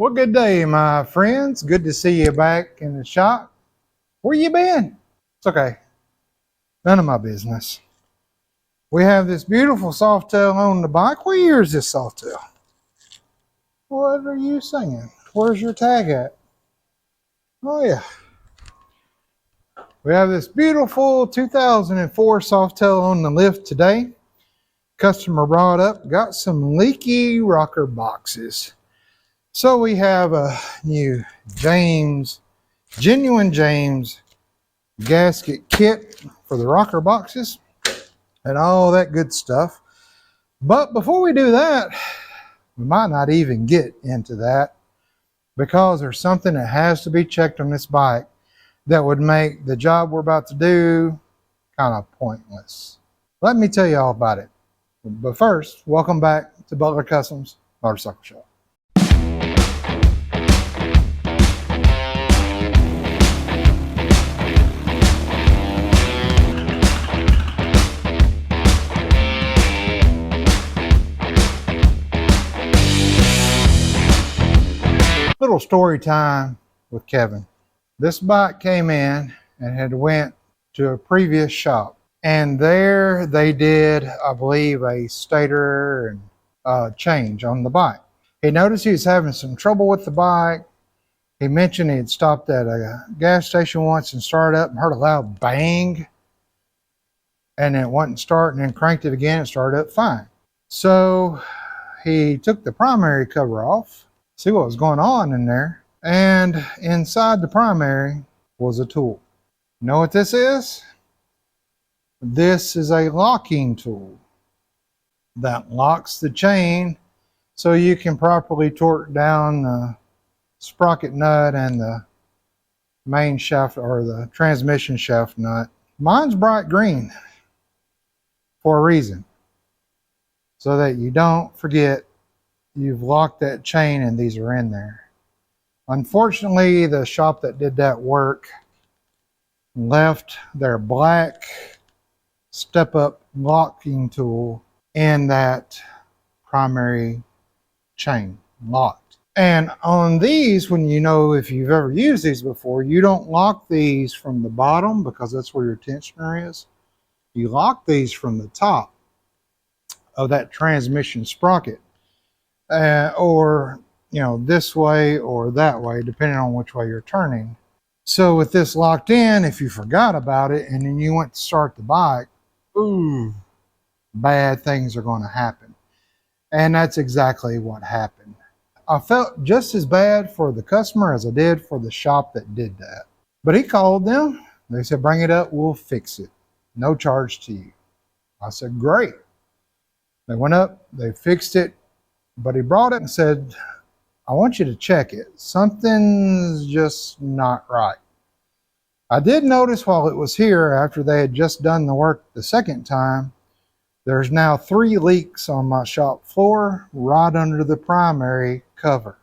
Well, good day, my friends. Good to see you back in the shop. Where you been? It's okay. None of my business. We have this beautiful Softail on the bike. What year is this Softail? What are you singing? Where's your tag at? Oh, yeah. We have this beautiful 2004 Softail on the lift today. Customer brought up, got some leaky rocker boxes. So we have a new genuine James gasket kit for the rocker boxes and all that good stuff. But before we do that, we might not even get into that because there's something that has to be checked on this bike that would make the job we're about to do kind of pointless. Let me tell you all about it. But first, welcome back to Butler Customs Motorcycle Shop. Little story time with Kevin. This bike came in and had went to a previous shop, and there they did, I believe, a stator and change on the bike. He noticed he was having some trouble with the bike. He mentioned he had stopped at a gas station once and started up and heard a loud bang, and it wouldn't start, and then cranked it again and started up fine. So he took the primary cover off, see what was going on in there, and inside the primary was a tool. You know what this is? This is a locking tool that locks the chain so you can properly torque down the sprocket nut and the main shaft or the transmission shaft nut. Mine's bright green for a reason, so that you don't forget you've locked that chain and these are in there. Unfortunately, the shop that did that work left their black step-up locking tool in that primary chain locked. And on these, when if you've ever used these before, you don't lock these from the bottom because that's where your tensioner is. You lock these from the top of that transmission sprocket. Or this way or that way, depending on which way you're turning. So with this locked in, if you forgot about it and then you went to start the bike, ooh, bad things are going to happen. And that's exactly what happened. I felt just as bad for the customer as I did for the shop that did that. But he called them. They said, bring it up, we'll fix it. No charge to you. I said, great. They went up, they fixed it. But he brought it and said, I want you to check it. Something's just not right. I did notice while it was here, after they had just done the work the second time, there's now 3 leaks on my shop floor right under the primary cover.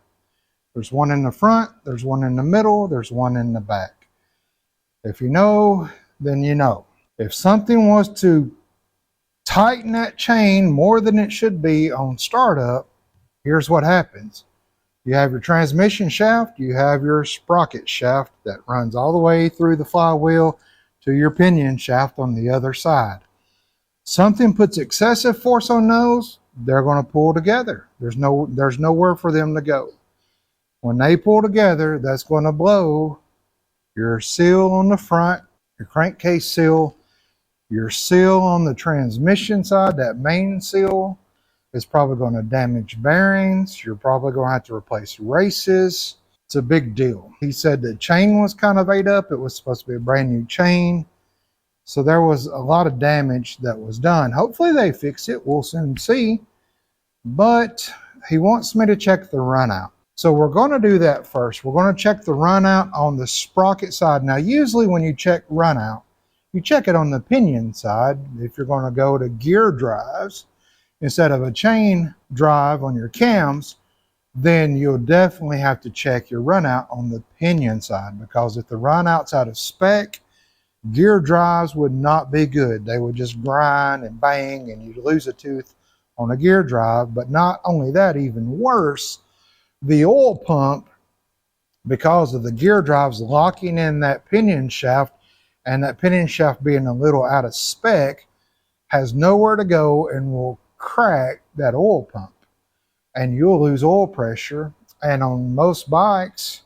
There's one in the front, there's one in the middle, there's one in the back. If you know, then you know. If something was to tighten that chain more than it should be on startup, here's what happens. You have your transmission shaft, you have your sprocket shaft that runs all the way through the flywheel to your pinion shaft on the other side. Something puts excessive force on those, they're going to pull together. There's nowhere for them to go. When they pull together, that's going to blow your seal on the front, your crankcase seal, your seal on the transmission side, that main seal. It's probably going to damage bearings. You're probably going to have to replace races. It's a big deal. He said the chain was kind of ate up. It was supposed to be a brand new chain. So there was a lot of damage that was done. Hopefully they fix it. We'll soon see. But he wants me to check the runout. So we're going to do that first. We're going to check the runout on the sprocket side. Now, usually when you check runout, you check it on the pinion side. If you're going to go to gear drives, instead of a chain drive on your cams, then you'll definitely have to check your runout on the pinion side, because if the runout's out of spec, gear drives would not be good. They would just grind and bang and you'd lose a tooth on a gear drive. But not only that, even worse, The oil pump, because of the gear drives locking in that pinion shaft, and that pinion shaft being a little out of spec, has nowhere to go and will crack that oil pump. And you'll lose oil pressure. And on most bikes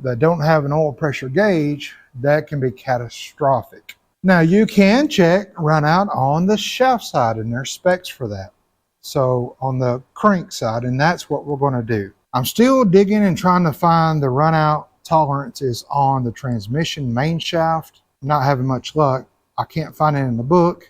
that don't have an oil pressure gauge, that can be catastrophic. Now you can check Runout on the shaft side, and there's specs for that. So on the crank side, and that's what we're going to do. I'm still digging and trying to find the Runout tolerances on the transmission main shaft. I'm not having much luck. I can't find it in the book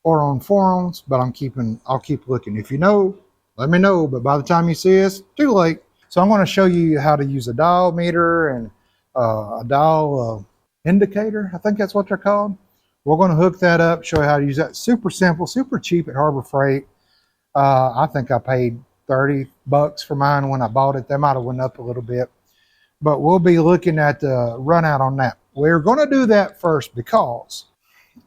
or on forums, but I'll keep looking. If you know, let me know, but by the time you see this, too late. So I'm going to show you how to use a dial meter and a dial indicator. I think that's what they're called. We're going to hook that up, show you how to use that. Super simple, super cheap at Harbor Freight. I think I paid $30 for mine when I bought it. They might have went up a little bit, but we'll be looking at the Runout on that. We're going to do that first because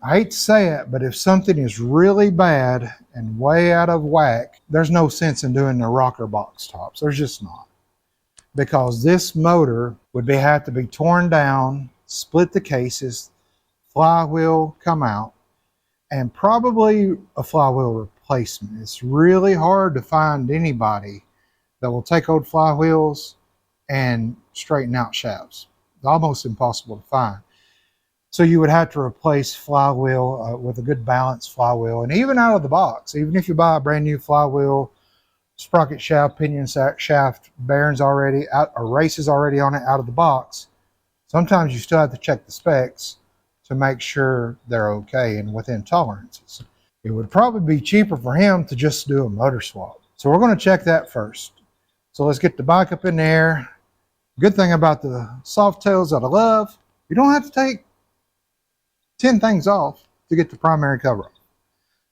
I hate to say it, but if something is really bad and way out of whack, there's no sense in doing the rocker box tops. There's just not. Because this motor would have to be torn down, split the cases, flywheel come out, and probably a flywheel replacement. It's really hard to find anybody that will take old flywheels and straighten out shafts. It's almost impossible to find. So you would have to replace flywheel with a good balanced flywheel. And even out of the box, even if you buy a brand new flywheel, sprocket shaft, pinion shaft, bearings already out, or races already on it out of the box, sometimes you still have to check the specs to make sure they're okay and within tolerances. It would probably be cheaper for him to just do a motor swap. So we're going to check that first. So let's get the bike up in there. Good thing about the Softails that I love, you don't have to take 10 things off to get the primary cover off.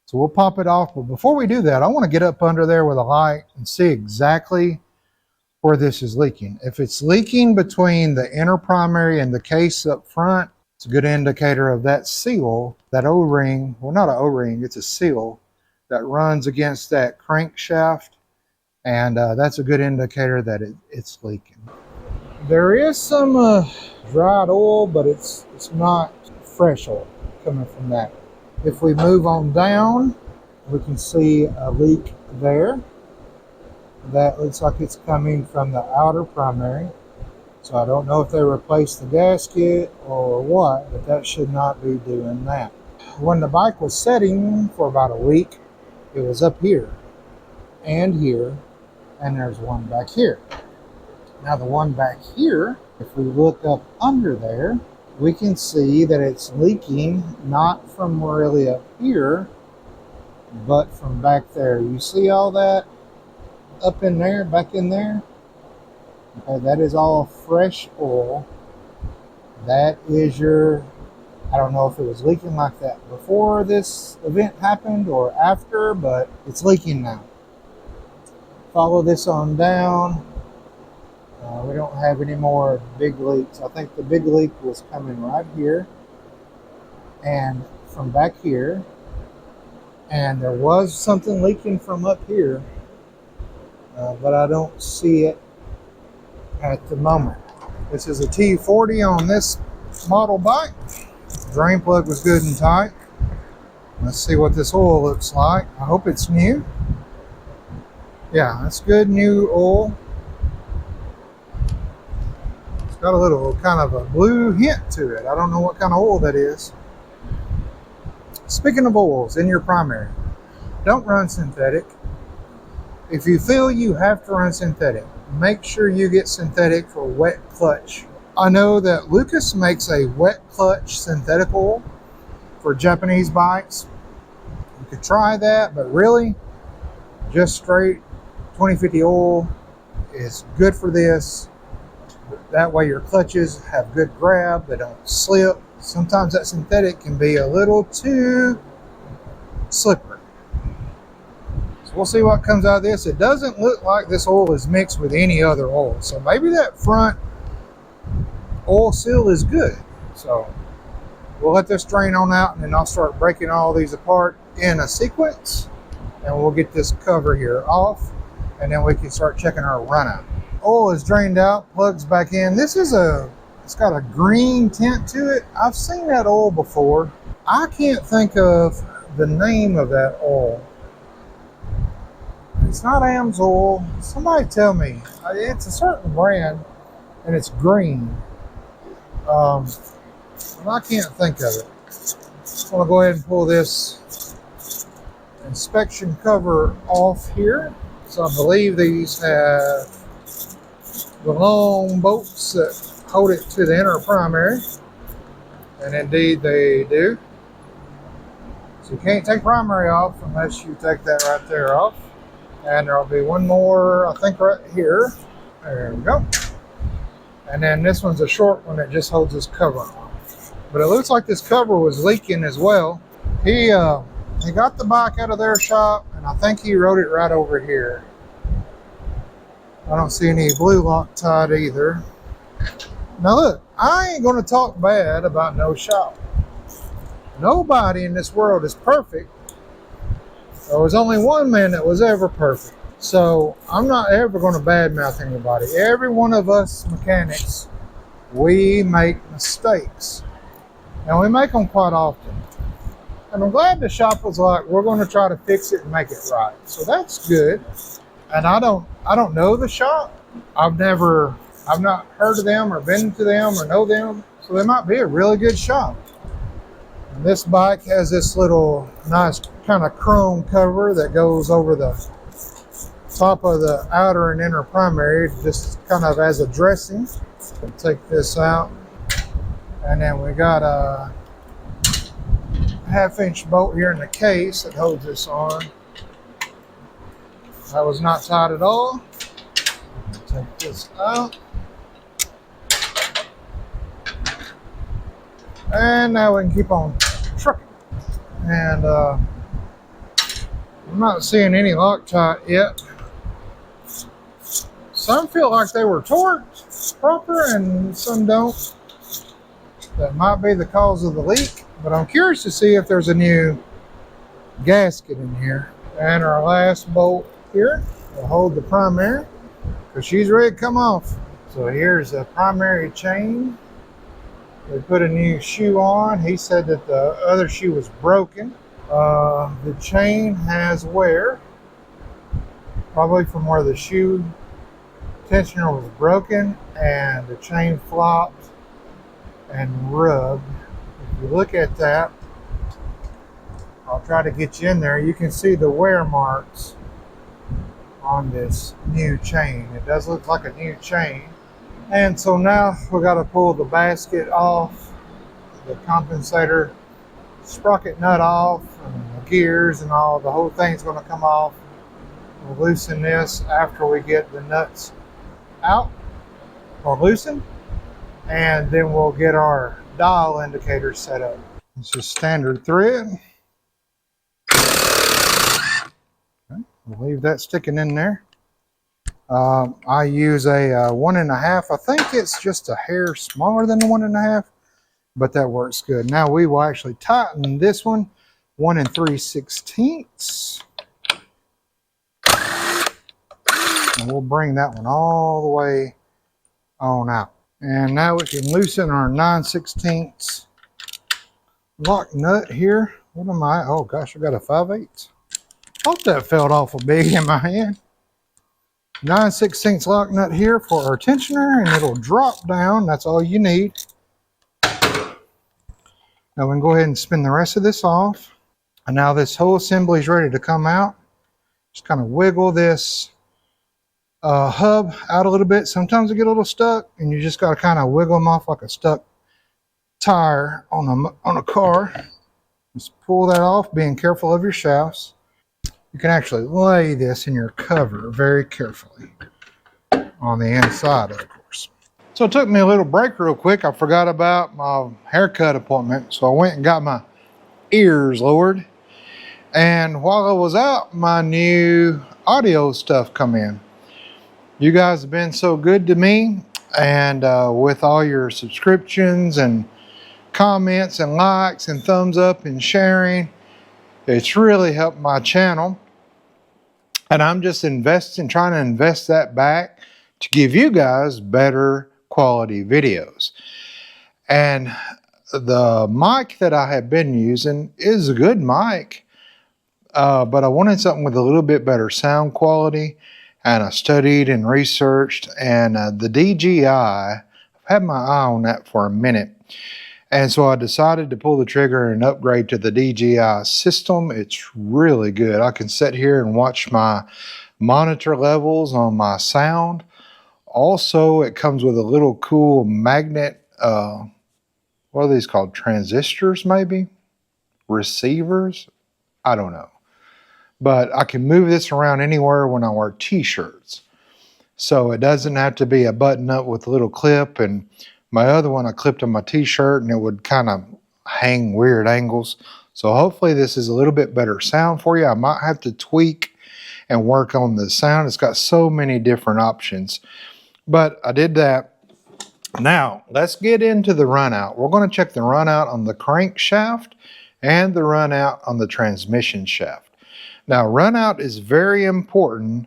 So we'll pop it off, but before we do that, I want to get up under there with a light and see exactly where this is leaking. If it's leaking between the inner primary and the case up front, it's a good indicator of that seal, that O-ring, well not an O-ring, it's a seal that runs against that crankshaft, and that's a good indicator that it's leaking. There is some dried oil, but it's not fresh oil coming from that. If we move on down, we can see a leak there. That looks like it's coming from the outer primary. So I don't know if they replaced the gasket or what, but that should not be doing that. When the bike was setting for about a week, it was up here, and there's one back here. Now the one back here, if we look up under there, we can see that it's leaking not from really up here, but from back there. You see all that up in there, back in there? Okay, that is all fresh oil. That is your, I don't know if it was leaking like that before this event happened or after, but it's leaking now. Follow this on down. We don't have any more big leaks. I think the big leak was coming right here and from back here, and there was something leaking from up here, but I don't see it at the moment. This is a T40 on this model bike. Drain plug was good and tight. Let's see what this oil looks like. I hope it's new. Yeah, that's good new oil. Got a little kind of a blue hint to it. I don't know what kind of oil that is. Speaking of oils in your primary, don't run synthetic. If you feel you have to run synthetic, make sure you get synthetic for wet clutch. I know that Lucas makes a wet clutch synthetic oil for Japanese bikes. You could try that, but really, just straight 2050 oil is good for this. That way your clutches have good grab, they don't slip. Sometimes that synthetic can be a little too slippery. So we'll see what comes out of this. It doesn't look like this oil is mixed with any other oil. So maybe that front oil seal is good. So we'll let this drain on out, and then I'll start breaking all these apart in a sequence, and we'll get this cover here off. and then we can start checking our runout. Oil is drained out, plugs back in. This is it's got a green tint to it. I've seen that oil before. I can't think of the name of that oil. It's not Amsoil. Somebody tell me. It's a certain brand, and it's green. And I can't think of it. I'm going to go ahead and pull this inspection cover off here. So I believe these have the long bolts that hold it to the inner primary. And indeed they do. So you can't take primary off unless you take that right there off. And there'll be one more, I think, right here. There we go. And then this one's a short one that just holds this cover on. But it looks like this cover was leaking as well. He got the bike out of their shop, and I think he rode it right over here. I don't see any blue Loctite either. Now look, I ain't gonna talk bad about no shop. Nobody in this world is perfect. There was only one man that was ever perfect. So I'm not ever gonna badmouth anybody. Every one of us mechanics, we make mistakes. And we make them quite often. And I'm glad the shop was like, we're going to try to fix it and make it right. So that's good. And I don't know the shop. I've not heard of them or been to them or know them. So they might be a really good shop. And this bike has this little nice kind of chrome cover that goes over the top of the outer and inner primary, just kind of as a dressing. So take this out. And then we got a 1/2-inch bolt here in the case that holds this on. That was not tight at all. Take this out. And now we can keep on trucking. And I'm not seeing any Loctite yet. Some feel like they were torqued proper and some don't. That might be the cause of the leak, but I'm curious to see if there's a new gasket in here. And our last bolt here will hold the primary because she's ready to come off. So here's the primary chain. We put a new shoe on. He said that the other shoe was broken. The chain has wear, probably from where the shoe tensioner was broken and the chain flopped and rubbed. If you look at that, I'll try to get you in there. You can see the wear marks on this new chain. It does look like a new chain. And so now we got to pull the basket off, the compensator, sprocket nut off, and the gears and all. The whole thing's going to come off. We'll loosen this after we get the nuts out or loosened. And then we'll get our dial indicator set up. It's just standard thread. Okay, we'll leave that sticking in there. I use a 1.5. I think it's just a hair smaller than the 1.5, but that works good. Now we will actually tighten this one 1 3/16. And we'll bring that one all the way on out. And now we can loosen our 9/16 lock nut here. What am I? Oh gosh, I got a 5/8. Thought that felt awful big in my hand. 9/16 lock nut here for our tensioner, and it'll drop down. That's all you need. Now we can go ahead and spin the rest of this off. And now this whole assembly is ready to come out. Just kind of wiggle this hub out a little bit. Sometimes they get a little stuck, and you just got to kind of wiggle them off like a stuck tire on a car. Just pull that off, being careful of your shafts. You can actually lay this in your cover very carefully on the inside, of course. So it took me a little break real quick. I forgot about my haircut appointment, so I went and got my ears lowered. And while I was out, my new audio stuff come in. You guys have been so good to me, and with all your subscriptions and comments and likes and thumbs up and sharing, it's really helped my channel. And I'm just trying to invest that back to give you guys better quality videos. And the mic that I have been using is a good mic, but I wanted something with a little bit better sound quality. And I studied and researched, and the DJI, I've had my eye on that for a minute. And so I decided to pull the trigger and upgrade to the DJI system. It's really good. I can sit here and watch my monitor levels on my sound. Also, it comes with a little cool magnet, what are these called? Transistors, maybe? Receivers? I don't know. But I can move this around anywhere when I wear t-shirts. So it doesn't have to be a button up with a little clip. And my other one I clipped on my t-shirt and it would kind of hang weird angles. So hopefully this is a little bit better sound for you. I might have to tweak and work on the sound. It's got so many different options. But I did that. Now, let's get into the runout. We're going to check the runout on the crankshaft and the runout on the transmission shaft. Now, runout is very important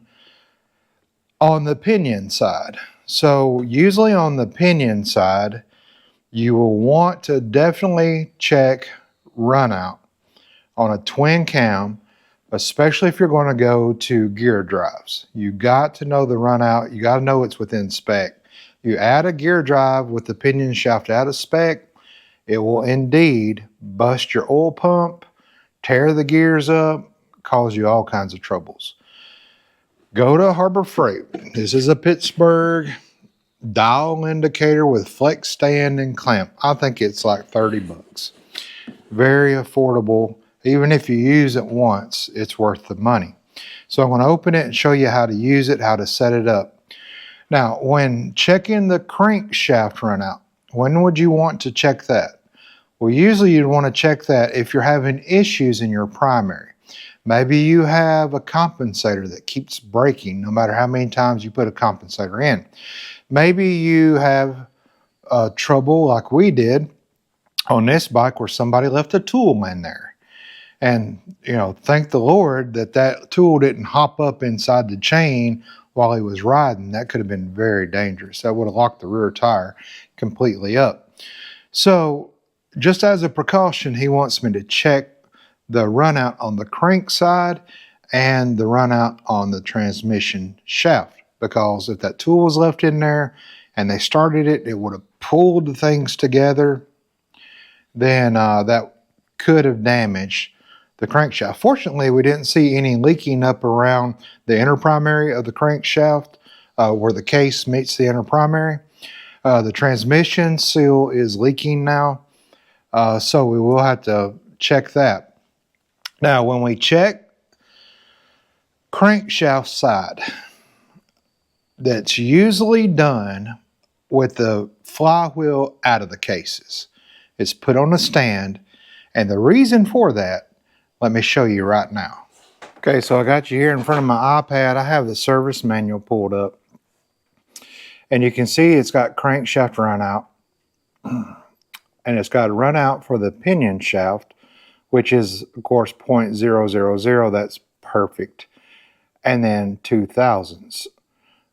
on the pinion side. So usually on the pinion side, you will want to definitely check runout on a twin cam, especially if you're going to go to gear drives. You got to know the runout. You got to know it's within spec. You add a gear drive with the pinion shaft out of spec, it will indeed bust your oil pump, tear the gears up, cause you all kinds of troubles. Go to Harbor Freight. This is a Pittsburgh dial indicator with flex stand and clamp. I think it's like 30 bucks. Very affordable. Even if you use it once, it's worth the money. So I'm going to open it and show you how to use it, how to set it up. Now, when checking the crankshaft runout, when would you want to check that? Well, usually you'd want to check that if you're having issues in your primary. Maybe you have a compensator that keeps breaking no matter how many times you put a compensator in. Maybe you have trouble like we did on this bike where somebody left a tool in there. And, you know, thank the Lord that that tool didn't hop up inside the chain while he was riding. That could have been very dangerous. That would have locked the rear tire completely up. So just as a precaution, he wants me to check the runout on the crank side and the runout on the transmission shaft, because if that tool was left in there and they started it, it would have pulled the things together. Then that could have damaged the crankshaft. Fortunately, we didn't see any leaking up around the inner primary of the crankshaft where the case meets the inner primary. The transmission seal is leaking now, so we will have to check that. Now, when we check crankshaft side, that's usually done with the flywheel out of the cases. It's put on a stand, and the reason for that, let me show you right now. Okay, so I got you here in front of my iPad. I have the service manual pulled up, and you can see it's got crankshaft runout, and it's got a runout for the pinion shaft, which is, of course, 0.000. That's perfect. And then 2/1000s.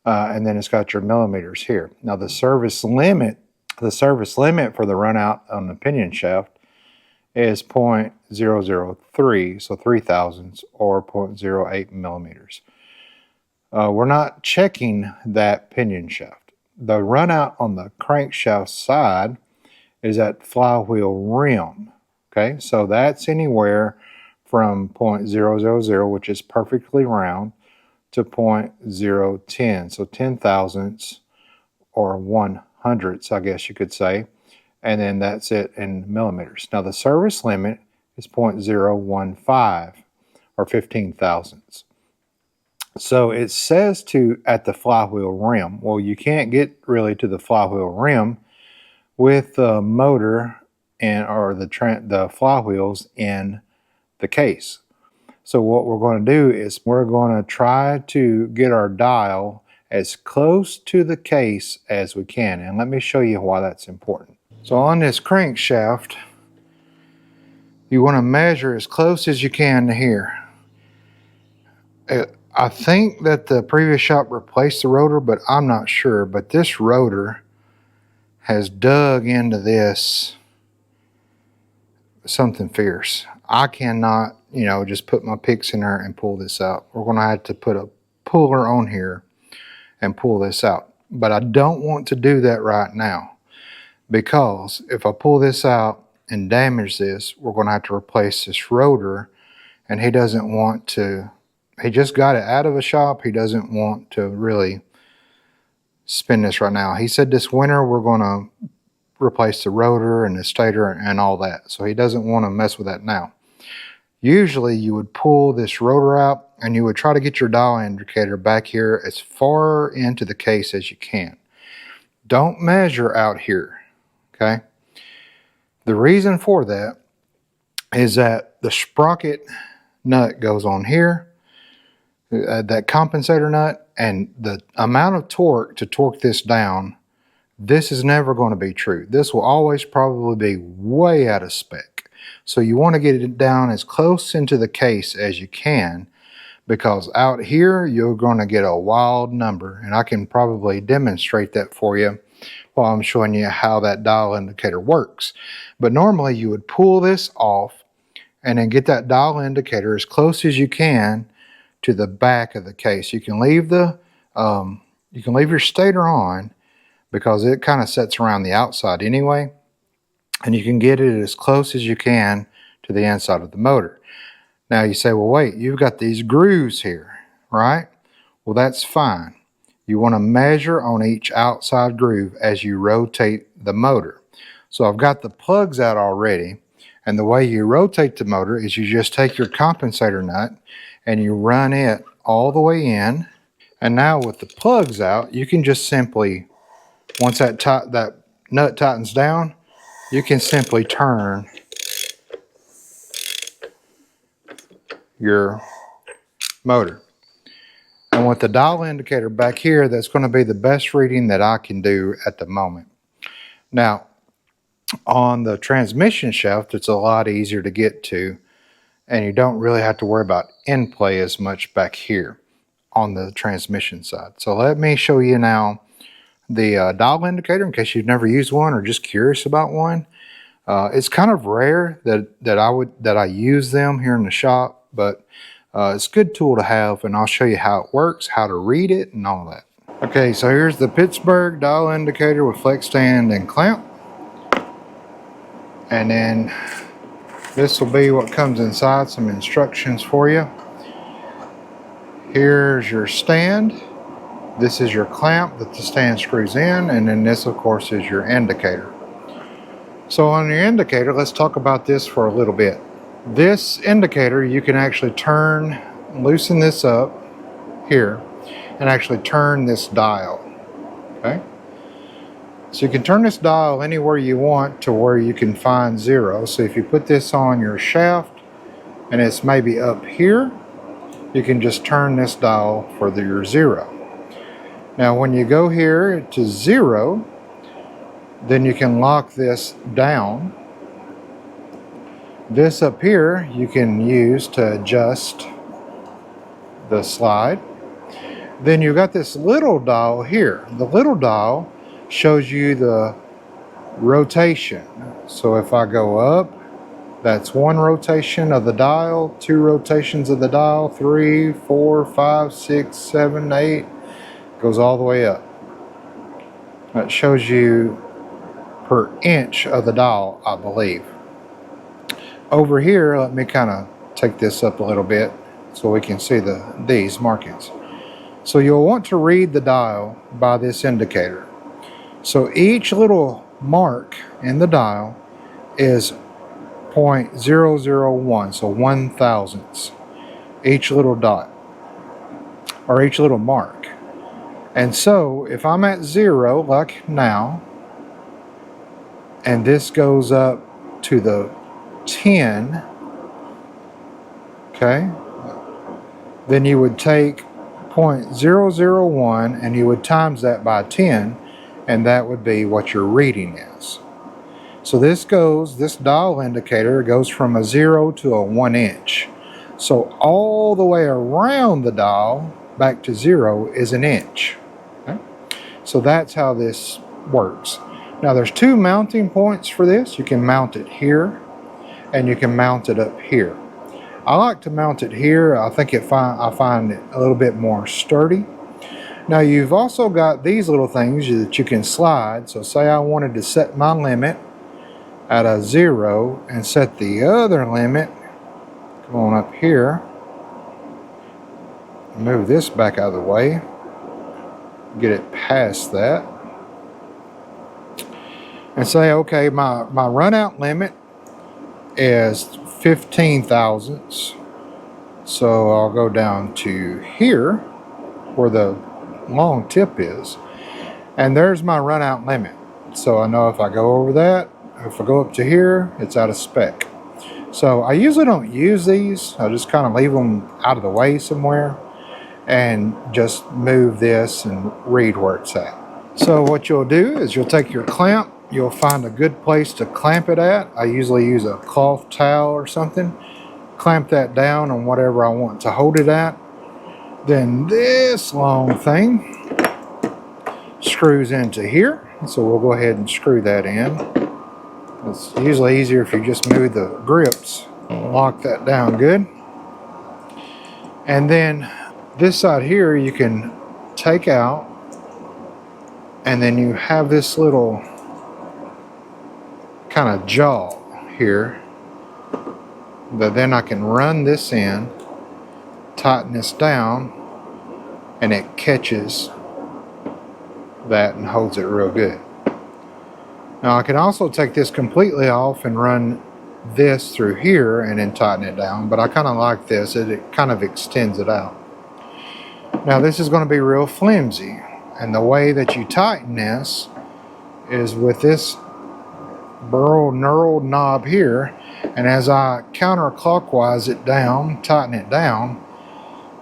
And then it's got your millimeters here. Now the service limit for the runout on the pinion shaft is 0.003, so 0.003, or 0.08 millimeters. We're not checking that pinion shaft. The runout on the crankshaft side is at flywheel rim. Okay, so that's anywhere from 0.000, which is perfectly round, to 0.010, so 0.010 or 1/100, I guess you could say, and then that's it in millimeters. Now the service limit is 0.015 or 15,000ths. So it says to at the flywheel rim. Well, you can't get really to the flywheel rim with the motor or the flywheels in the case. So what we're going to do is we're going to try to get our dial as close to the case as we can. And let me show you why that's important. So on this crankshaft, you want to measure as close as you can to here. I think that the previous shop replaced the rotor, but I'm not sure. But this rotor has dug into this something fierce. I cannot, just put my picks in there and pull this out. We're going to have to put a puller on here and pull this out. But I don't want to do that right now, because if I pull this out and damage this, we're going to have to replace this rotor, and he doesn't want to. He just got it out of a shop. He doesn't want to really spin this right now. He said this winter we're going to replace the rotor and the stator and all that. So he doesn't want to mess with that now. Usually you would pull this rotor out and you would try to get your dial indicator back here as far into the case as you can. Don't measure out here, okay? The reason for that is that the sprocket nut goes on here, that compensator nut, and the amount of torque to torque this down, this is never going to be true. This will always probably be way out of spec. So you want to get it down as close into the case as you can, because out here you're going to get a wild number, and I can probably demonstrate that for you while I'm showing you how that dial indicator works. But normally you would pull this off and then get that dial indicator as close as you can to the back of the case. You can leave your stator on, because it kind of sets around the outside anyway, and you can get it as close as you can to the inside of the motor. Now you say, well, wait, you've got these grooves here, right? Well, that's fine. You want to measure on each outside groove as you rotate the motor. So I've got the plugs out already, and the way you rotate the motor is you just take your compensator nut and you run it all the way in. And now with the plugs out, you can just simply, once that nut tightens down, you can simply turn your motor. And with the dial indicator back here, that's going to be the best reading that I can do at the moment. Now, on the transmission shaft, it's a lot easier to get to, and you don't really have to worry about in play as much back here on the transmission side. So let me show you now the dial indicator, in case you've never used one or just curious about one. It's kind of rare that I use them here in the shop, but it's a good tool to have, and I'll show you how it works, how to read it, and all that. Okay, so here's the Pittsburgh dial indicator with flex stand and clamp. And then this will be what comes inside, some instructions for you. Here's your stand. This is your clamp that the stand screws in, and then this, of course, is your indicator. So on your indicator, let's talk about this for a little bit. This indicator, you can actually loosen this up here, and actually turn this dial, okay? So you can turn this dial anywhere you want to where you can find zero. So if you put this on your shaft and it's maybe up here, you can just turn this dial for your zero. Now when you go here to zero, then you can lock this down. This up here you can use to adjust the slide. Then you've got this little dial here. The little dial shows you the rotation. So if I go up, that's one rotation of the dial, 2 rotations of the dial, 3, 4, 5, 6, 7, 8, goes all the way up. That shows you per inch of the dial, I believe. Over here, let me kind of take this up a little bit so we can see these markings. So you'll want to read the dial by this indicator. So each little mark in the dial is 0.001, so 1/1000ths, each little dot, or each little mark. And so if I'm at 0, like now, and this goes up to the 10, okay, then you would take 0.001 and you would times that by 10, and that would be what your reading is. So this dial indicator goes from a 0 to a 1 inch. So all the way around the dial back to 0 is an inch. Okay? So that's how this works. Now there's 2 mounting points for this. You can mount it here and you can mount it up here. I like to mount it here. I think I find it a little bit more sturdy. Now you've also got these little things that you can slide. So say I wanted to set my limit at a 0 and set the other limit, come on up here, move this back out of the way, get it past that, and say, okay, my runout limit is 15 thousandths. So I'll go down to here where the long tip is, and there's my runout limit. So I know if I go over that, if I go up to here, it's out of spec. So I usually don't use these. I just kind of leave them out of the way somewhere and just move this and read where it's at. So what you'll do is you'll take your clamp, you'll find a good place to clamp it at. I usually use a cloth towel or something, clamp that down on whatever I want to hold it at. Then this long thing screws into here. So we'll go ahead and screw that in. It's usually easier if you just move the grips, lock that down good. And then this side here you can take out, and then you have this little kind of jaw here that then I can run this in, tighten this down, and it catches that and holds it real good. Now I can also take this completely off and run this through here and then tighten it down, but I kind of like this. It kind of extends it out. Now this is going to be real flimsy, and the way that you tighten this is with this knurled knob here, and as I counterclockwise it down, tighten it down,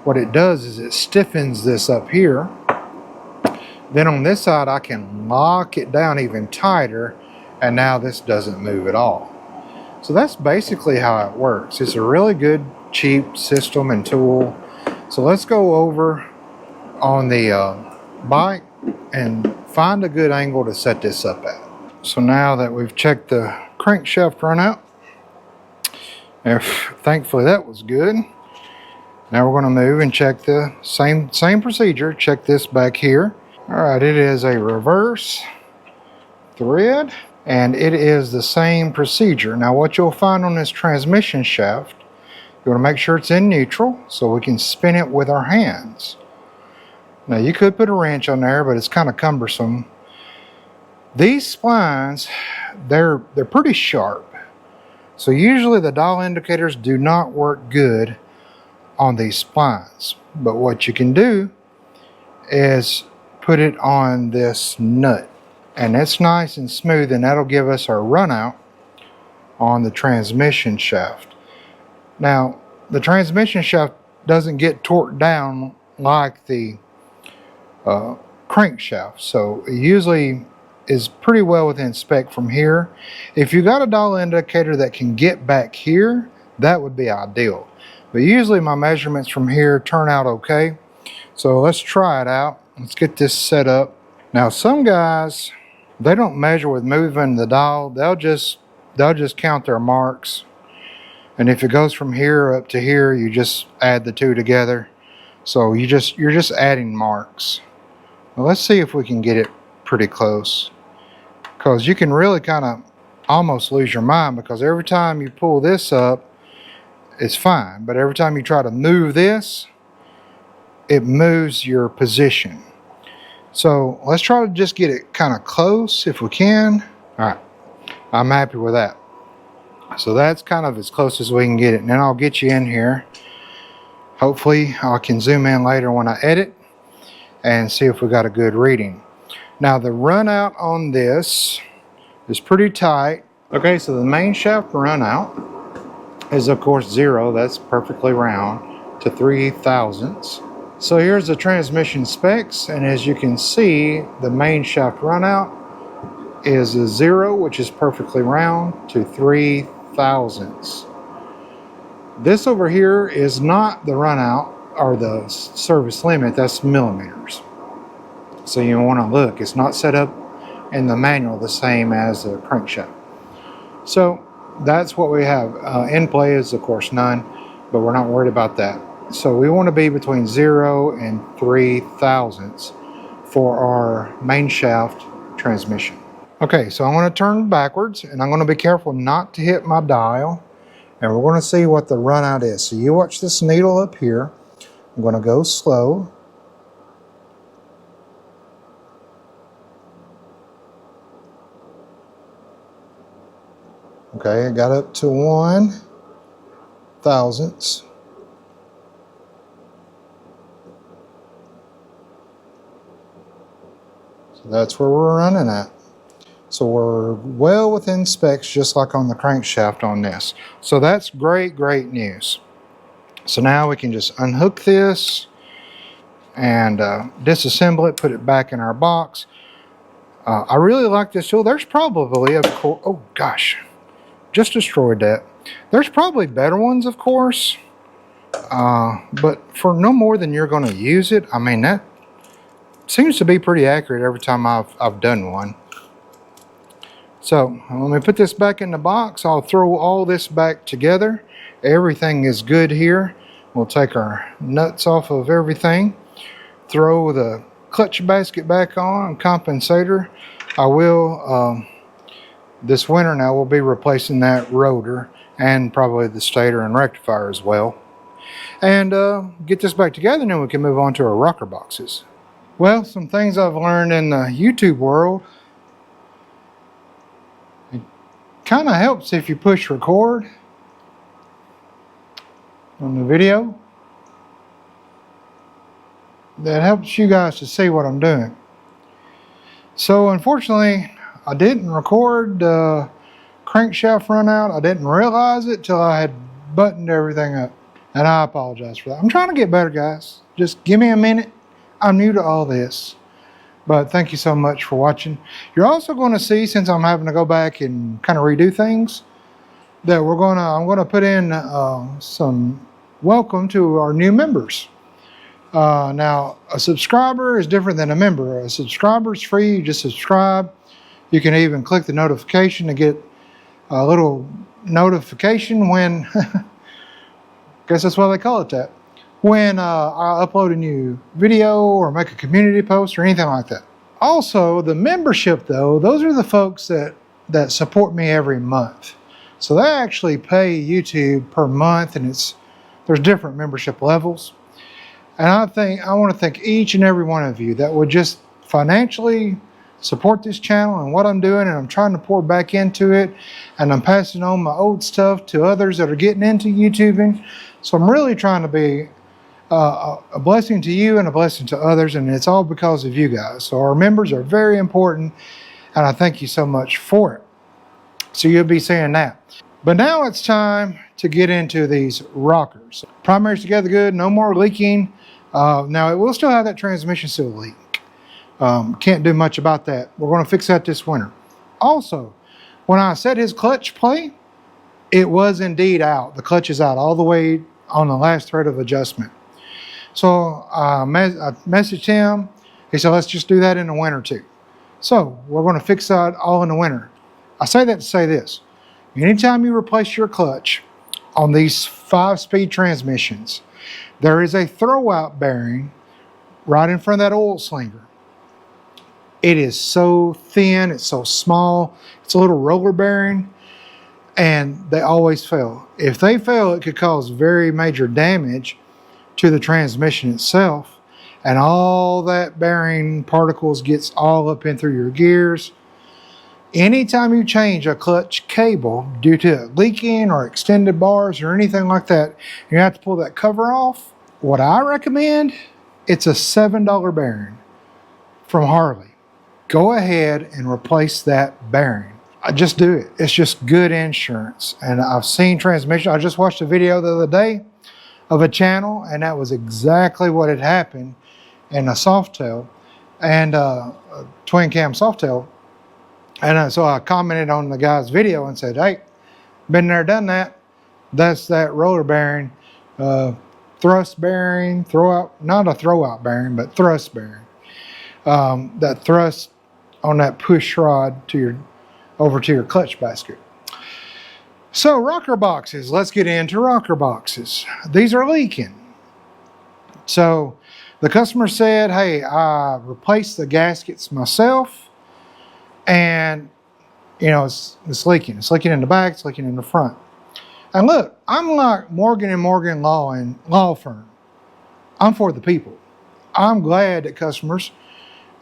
what it does is it stiffens this up here. Then on this side I can lock it down even tighter, and now this doesn't move at all. So that's basically how it works. It's a really good cheap system and tool. So let's go over on the bike and find a good angle to set this up at. So now that we've checked the crankshaft runout, thankfully that was good. Now we're going to move and check the same procedure. Check this back here. Alright, it is a reverse thread, and it is the same procedure. Now what you'll find on this transmission shaft, you want to make sure it's in neutral so we can spin it with our hands. Now you could put a wrench on there, but it's kind of cumbersome. These splines, they're pretty sharp. So usually the dial indicators do not work good on these splines. But what you can do is put it on this nut, and it's nice and smooth, and that'll give us our runout on the transmission shaft. Now the transmission shaft doesn't get torqued down like the crankshaft, so it usually is pretty well within spec from here. If you got a dial indicator that can get back here, that would be ideal, but usually my measurements from here turn out okay. So let's try it out. Let's get this set up. Now some guys, they don't measure with moving the dial. They'll just count their marks, and if it goes from here up to here, you just add the two together. So you're just adding marks. Well, let's see if we can get it pretty close, because you can really kind of almost lose your mind, because every time you pull this up it's fine, but every time you try to move this, it moves your position. So let's try to just get it kind of close if we can. All right, I'm happy with that. So that's kind of as close as we can get it. And then I'll get you in here. Hopefully I can zoom in later when I edit and see if we got a good reading. Now the runout on this is pretty tight. Okay, so the main shaft runout is of course 0. That's perfectly round to 3 thousandths. So here's the transmission specs, and as you can see, the main shaft runout is a 0, which is perfectly round, to 3 thousandths. This over here is not the runout or the service limit, that's millimeters. So you want to look, it's not set up in the manual the same as the crankshaft. So that's what we have. In play is of course none, but we're not worried about that. So we want to be between 0 and 3 thousandths for our main shaft transmission. Okay, so I'm going to turn backwards and I'm going to be careful not to hit my dial, and we're going to see what the runout is. So you watch this needle up here. I'm going to go slow. Okay, I got up to 1 thousandths. So that's where we're running at. So we're well within specs, just like on the crankshaft on this. So that's great, great news. So now we can just unhook this and disassemble it, put it back in our box. I really like this tool. There's probably, of course, oh gosh, just destroyed that. There's probably better ones, of course, but for no more than you're going to use it, I mean, that seems to be pretty accurate every time I've done one. So let me put this back in the box. I'll throw all this back together. Everything is good here. We'll take our nuts off of everything. Throw the clutch basket back on, compensator. I will, this winter now, we'll be replacing that rotor and probably the stator and rectifier as well. And get this back together, and then we can move on to our rocker boxes. Well, some things I've learned in the YouTube world. It kind of helps if you push record on the video. That helps you guys to see what I'm doing. So unfortunately, I didn't record the crankshaft runout. I didn't realize it till I had buttoned everything up. And I apologize for that. I'm trying to get better, guys. Just give me a minute. I'm new to all this. But thank you so much for watching. You're also going to see, since I'm having to go back and kind of redo things, that I'm going to put in some welcome to our new members. Now, a subscriber is different than a member. A subscriber is free. You just subscribe. You can even click the notification to get a little notification when, I guess that's why they call it that, when I upload a new video or make a community post or anything like that. Also, the membership though, those are the folks that support me every month. So they actually pay YouTube per month, and there's different membership levels. And I want to thank each and every one of you that would just financially support this channel and what I'm doing, and I'm trying to pour back into it, and I'm passing on my old stuff to others that are getting into YouTubing. So I'm really trying to be a blessing to you and a blessing to others, and it's all because of you guys. So our members are very important, and I thank you so much for it. So you'll be seeing that. But now it's time to get into these rockers. Primary's together good, no more leaking. Now it will still have that transmission seal leak. Can't do much about that. We're going to fix that this winter. Also, when I set his clutch play, it was indeed out. The clutch is out all the way on the last thread of adjustment. So I messaged him. He said, let's just do that in the winter too. So we're going to fix that all in the winter. I say that to say this. Anytime you replace your clutch on these 5-speed transmissions, there is a throwout bearing right in front of that oil slinger. It is so thin, it's so small, it's a little roller bearing, and they always fail. If they fail, it could cause very major damage to the transmission itself, and all that bearing particles gets all up in through your gears. Anytime you change a clutch cable due to it leaking or extended bars or anything like that, you have to pull that cover off. What I recommend, it's a $7 bearing from Harley. Go ahead and replace that bearing. Just do it. It's just good insurance. And I've seen transmission. I just watched a video the other day of a channel, and that was exactly what had happened in a Softail, and a twin cam Softail. And so I commented on the guy's video and said, hey, been there, done that. That's that roller bearing, thrust bearing, not a throw out bearing, but thrust bearing. That thrust on that push rod over to your clutch basket. So rocker boxes, let's get into rocker boxes. These are leaking. So the customer said, hey, I replaced the gaskets myself, and it's leaking. It's leaking in the back, it's leaking in the front. And look, I'm like Morgan & Morgan law firm. I'm for the people. I'm glad that customers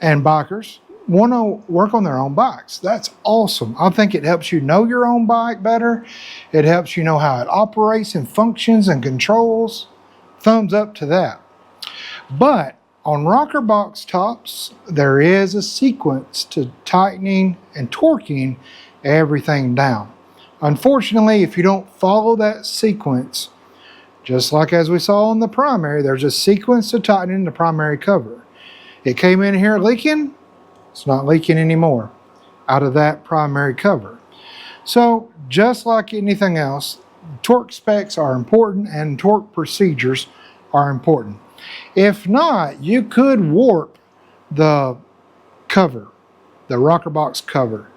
and bikers want to work on their own bikes. That's awesome. I think it helps you know your own bike better. It helps you know how it operates and functions and controls. Thumbs up to that. But on rocker box tops, there is a sequence to tightening and torquing everything down. Unfortunately, if you don't follow that sequence, just like as we saw in the primary, there's a sequence to tightening the primary cover. It came in here leaking. It's not leaking anymore out of that primary cover. So just like anything else, torque specs are important and torque procedures are important. If not, you could warp the cover, the rocker box cover.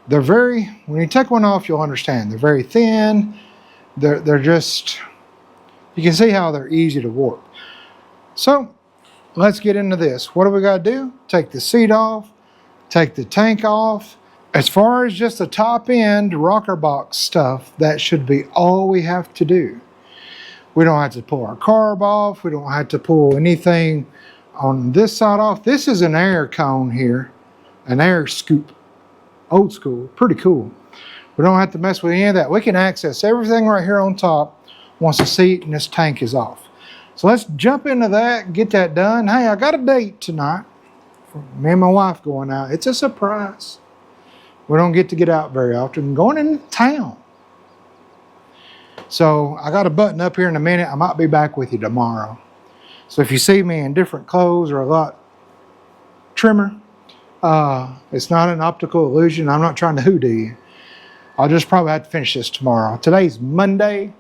When you take one off, you'll understand. They're very thin. They're just, you can see how they're easy to warp. So let's get into this. What do we got to do? Take the seat off, take the tank off. As far as just the top end rocker box stuff, that should be all we have to do. We don't have to pull our carb off. We don't have to pull anything on this side off. This is an air cone here, an air scoop. Old school, pretty cool. We don't have to mess with any of that. We can access everything right here on top once the seat and this tank is off. So let's jump into that, get that done. Hey, I got a date tonight. Me and my wife going out. It's a surprise. We don't get to get out very often. Going into town. So I got a button up here in a minute. I might be back with you tomorrow. So if you see me in different clothes or a lot trimmer, it's not an optical illusion. I'm not trying to hoodoo you. I'll just probably have to finish this tomorrow. Today's Monday,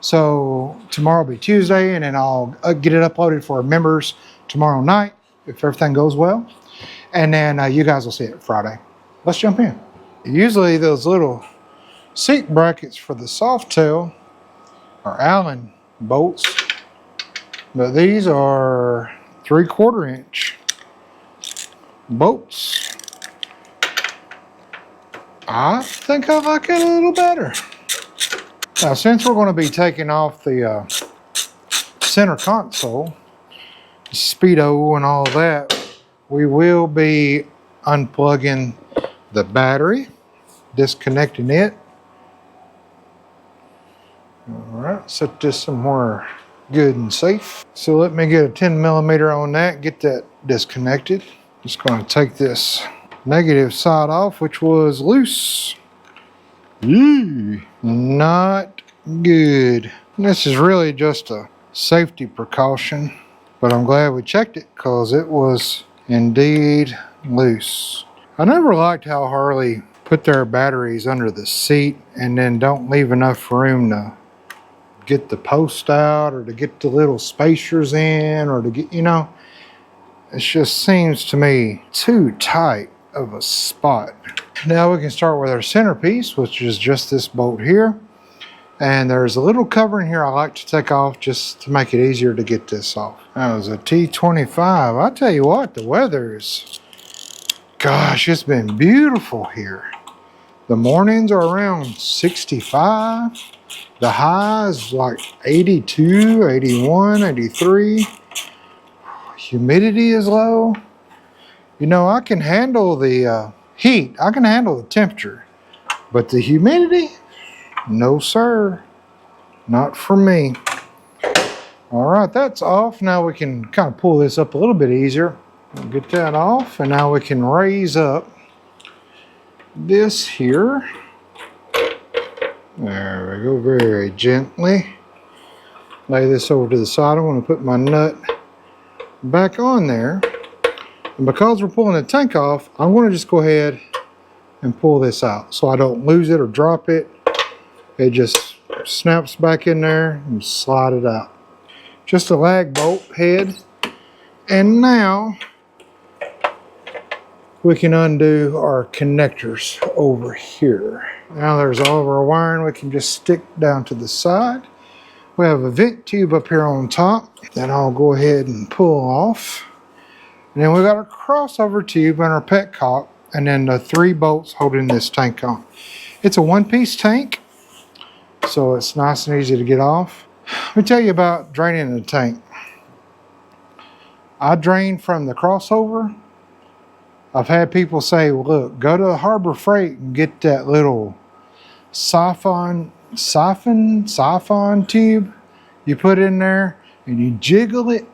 so tomorrow will be Tuesday, and then I'll get it uploaded for our members tomorrow night, if everything goes well. And then you guys will see it Friday. Let's jump in. Usually those little seat brackets for the Softail are Allen bolts, but these are 3/4 inch bolts. I think I like it a little better. Now, since we're going to be taking off the center console, speedo and all that, we will be unplugging the battery, disconnecting it. All right, set this somewhere good and safe. So let me get a 10mm on that, get that disconnected. Just going to take this negative side off, which was loose. Not good. This is really just a safety precaution, but I'm glad we checked it because it was indeed loose. I never liked how Harley put their batteries under the seat and then don't leave enough room to get the post out or to get the little spacers in or to get, it just seems to me too tight of a spot. Now we can start with our centerpiece, which is just this bolt here. And there's a little cover in here I like to take off just to make it easier to get this off. That was a T25. I tell you what, the weather is, gosh, it's been beautiful here. The mornings are around 65. The high is like 82, 81, 83. Humidity is low. I can handle the heat. I can handle the temperature. But the humidity, no sir. Not for me. All right, that's off. Now we can kind of pull this up a little bit easier. We'll get that off, and now we can raise up this here. There we go, very gently. Lay this over to the side. I want to put my nut back on there. And because we're pulling the tank off, I'm going to just go ahead and pull this out so I don't lose it or drop it. It just snaps back in there and slide it out. Just a lag bolt head. And now we can undo our connectors over here. Now there's all of our wiring we can just stick down to the side. We have a vent tube up here on top that I'll go ahead and pull off. And then we got our crossover tube and our petcock, and then the 3 bolts holding this tank on. It's a one-piece tank, so it's nice and easy to get off. Let me tell you about draining the tank. I drain from the crossover. I've had people say, well, look, go to Harbor Freight and get that little siphon tube. You put in there and you jiggle it.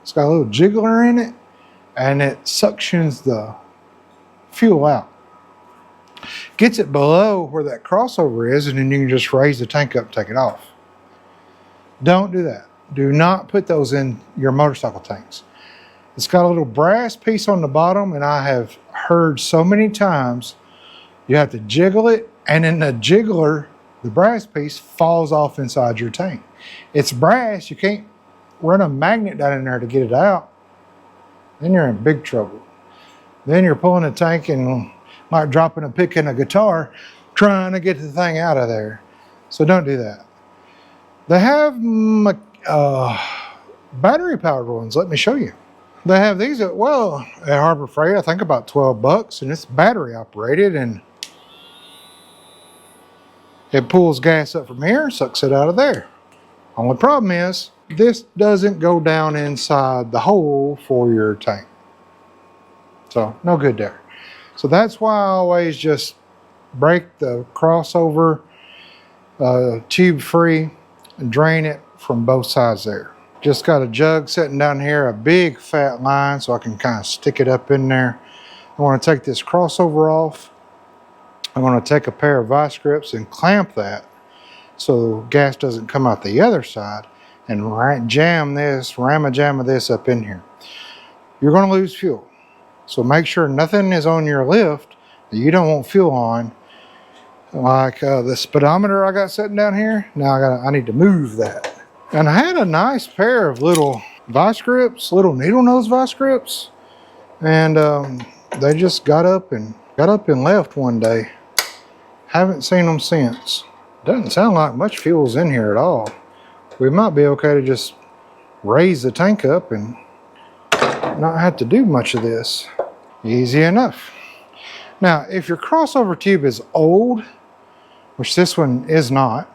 It's got a little jiggler in it, and it suctions the fuel out. Gets it below where that crossover is, and then you can just raise the tank up and take it off. Don't do that. Do not put those in your motorcycle tanks. It's got a little brass piece on the bottom, and I have heard so many times you have to jiggle it, and then the jiggler, the brass piece, falls off inside your tank. It's brass. You can't run a magnet down in there to get it out. Then you're in big trouble. Then you're pulling a tank and like dropping a pick in a guitar trying to get the thing out of there. So don't do that. They have battery powered ones. Let me show you. They have these at Harbor Freight, I think about $12, and it's battery operated, and it pulls gas up from here, sucks it out of there. Only problem is this doesn't go down inside the hole for your tank. So no good there. So that's why I always just break the crossover tube free and drain it from both sides there. Just got a jug sitting down here, a big fat line, so I can kind of stick it up in there. I want to take this crossover off. I'm going to take a pair of vice grips and clamp that so gas doesn't come out the other side, and jam this, ram a jam of this up in here. You're going to lose fuel. So make sure nothing is on your lift that you don't want fuel on. Like the speedometer I got sitting down here. Now I need to move that. And I had a nice pair of little vice grips, little needle nose vice grips. And they just got up and left one day. Haven't seen them since. Doesn't sound like much fuel's in here at all. We might be okay to just raise the tank up and not have to do much of this. Easy enough. Now, if your crossover tube is old, which this one is not,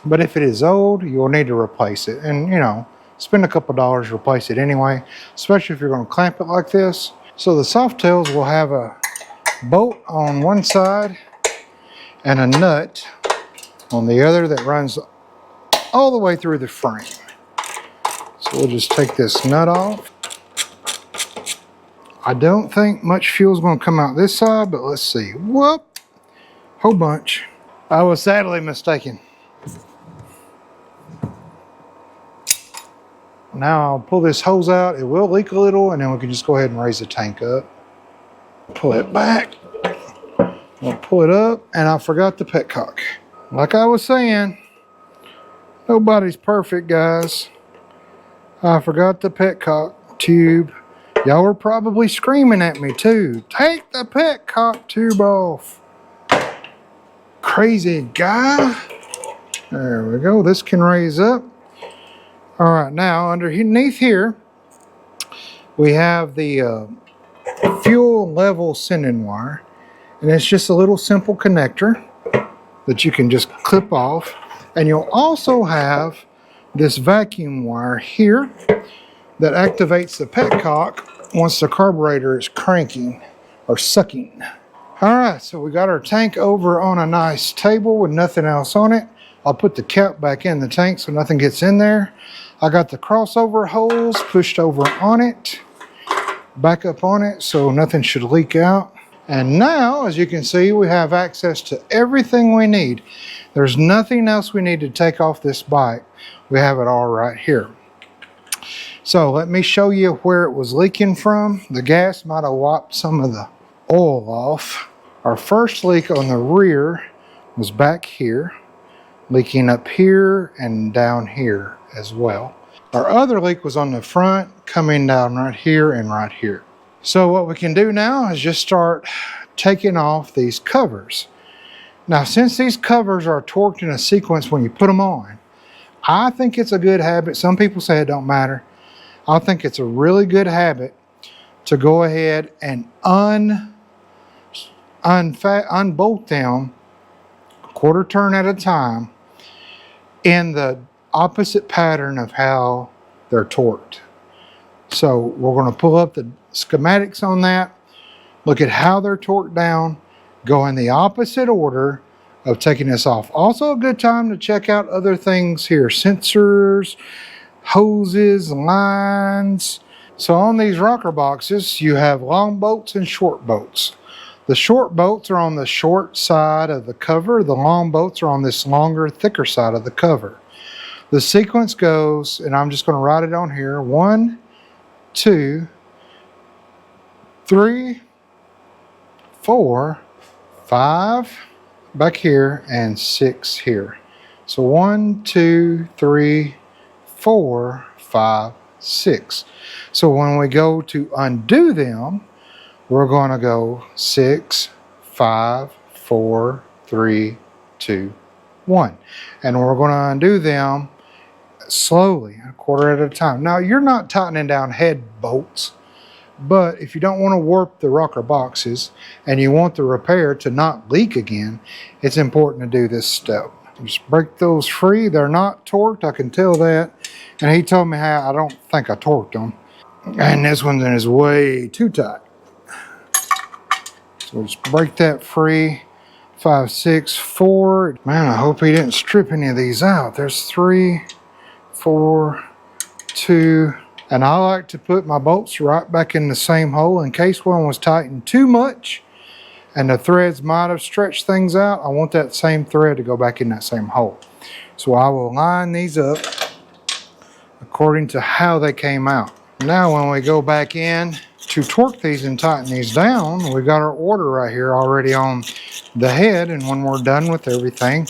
but if it is old, you'll need to replace it. And, you know, spend a couple dollars to replace it anyway, especially if you're going to clamp it like this. So the Softails will have a bolt on one side and a nut on the other that runs all the way through the frame. So we'll just take this nut off. I don't think much fuel is going to come out this side, but let's see. Whoop! Whole bunch. I was sadly mistaken. Now I'll pull this hose out. It will leak a little, and then we can just go ahead and raise the tank up. Pull it back. I'll pull it up, and I forgot the petcock. Like I was saying, nobody's perfect, guys. I forgot the petcock tube. Y'all were probably screaming at me too. Take the petcock tube off. Crazy guy. There we go. This can raise up. All right, now underneath here, we have the fuel level sending wire. And it's just a little simple connector that you can just clip off. And you'll also have this vacuum wire here that activates the petcock once the carburetor is cranking or sucking. All right, so we got our tank over on a nice table with nothing else on it. I'll put the cap back in the tank so nothing gets in there. I got the crossover holes pushed over on it, back up on it, so nothing should leak out. And now, as you can see, we have access to everything we need. There's nothing else we need to take off this bike. We have it all right here. So let me show you where it was leaking from. The gas might have wiped some of the oil off. Our first leak on the rear was back here. leaking up here and down here as well. Our other leak was on the front, coming down right here and right here. So what we can do now is just start taking off these covers. Now, since these covers are torqued in a sequence when you put them on, I think it's a good habit. Some people say it don't matter. I think it's a really good habit to go ahead and unbolt them a quarter turn at a time in the opposite pattern of how they're torqued. So we're going to pull up the schematics on that, look at how they're torqued down, go in the opposite order of taking this off. Also a good time to check out other things here, sensors, hoses, lines. So on these rocker boxes, you have long bolts and short bolts. The short bolts are on the short side of the cover. The long bolts are on this longer, thicker side of the cover. The sequence goes, and I'm just going to write it on here, 1, 2, 3, 4, 5 back here, and 6 here. So 1, 2, 3, 4, 5, 6. So when we go to undo them, we're going to go 6, 5, 4, 3, 2, 1. And we're going to undo them slowly, a quarter at a time. Now, you're not tightening down head bolts, but if you don't want to warp the rocker boxes and you want the repair to not leak again, it's important to do this step. Just break those free. They're not torqued, I can tell that. And he told me how I don't think I torqued them. And this one is way too tight. So just break that free. 5, 6, 4. Man, I hope he didn't strip any of these out. There's 3, 4, 2. And I like to put my bolts right back in the same hole in case one was tightened too much and the threads might have stretched things out. I want that same thread to go back in that same hole. So I will line these up according to how they came out. Now when we go back in to torque these and tighten these down, we've got our order right here already on the head. And when we're done with everything,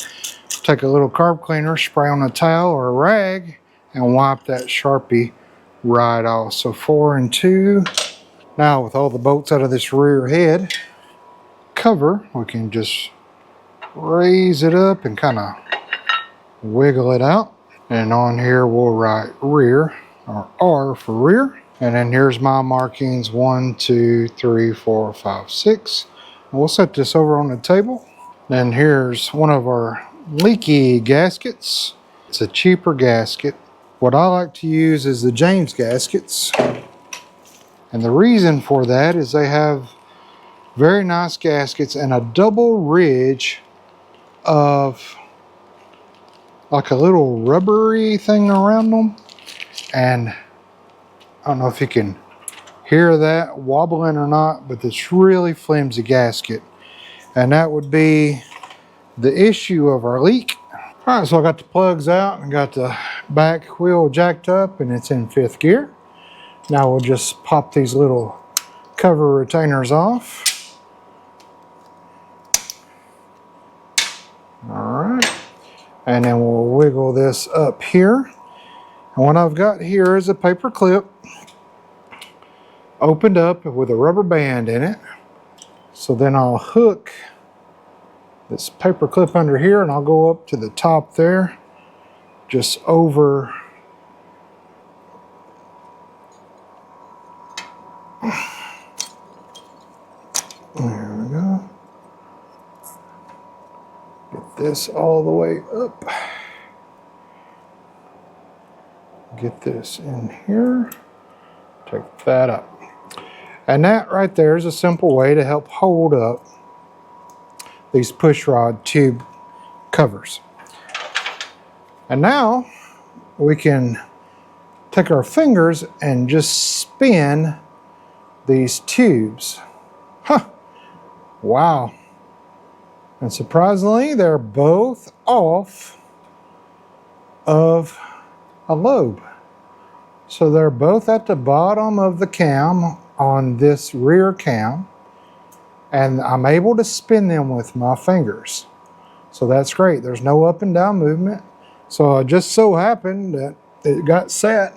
take a little carb cleaner, spray on a towel or a rag, and wipe that Sharpie right off. So 4 and 2. Now with all the bolts out of this rear head cover, we can just raise it up and kind of wiggle it out. And on here we'll write rear, or R for rear. And then here's my markings, 1, 2, 3, 4, 5, 6. And we'll set this over on the table. Then here's one of our leaky gaskets. It's a cheaper gasket. What I like to use is the James gaskets. And the reason for that is they have very nice gaskets and a double ridge of like a little rubbery thing around them. And I don't know if you can hear that wobbling or not, but it's really flimsy gasket. And that would be the issue of our leak. All right, so I got the plugs out and got the back wheel jacked up and it's in 5th gear. Now we'll just pop these little cover retainers off. All right, and then we'll wiggle this up here. And what I've got here is a paper clip opened up with a rubber band in it. So then I'll hook this paper clip under here and I'll go up to the top there, just over there we go. Get this all the way up. Get this in here. Take that up. And that right there is a simple way to help hold up these pushrod tube covers. And now we can take our fingers and just spin these tubes. Huh, wow. And surprisingly, they're both off of a lobe. So they're both at the bottom of the cam on this rear cam, and I'm able to spin them with my fingers. So that's great. There's no up and down movement. So it just so happened that it got set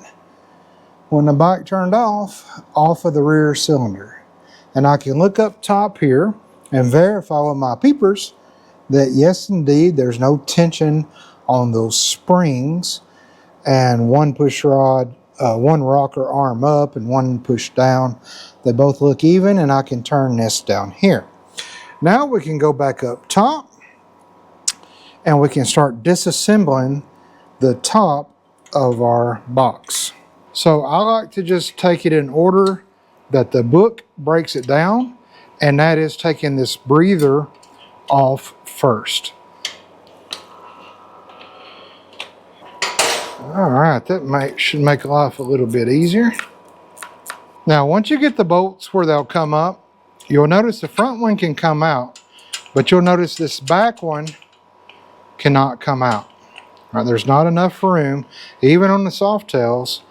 when the bike turned off of the rear cylinder. And I can look up top here and verify with my peepers that yes, indeed, there's no tension on those springs, and one push rod, one rocker arm up and one push down. They both look even, and I can turn this down here. Now we can go back up top and we can start disassembling the top of our box. So I like to just take it in order that the book breaks it down, and that is taking this breather off first. All right, that should make life a little bit easier. Now, once you get the bolts where they'll come up, you'll notice the front one can come out, but you'll notice this back one cannot come out. All right, there's not enough room, even on the Softails,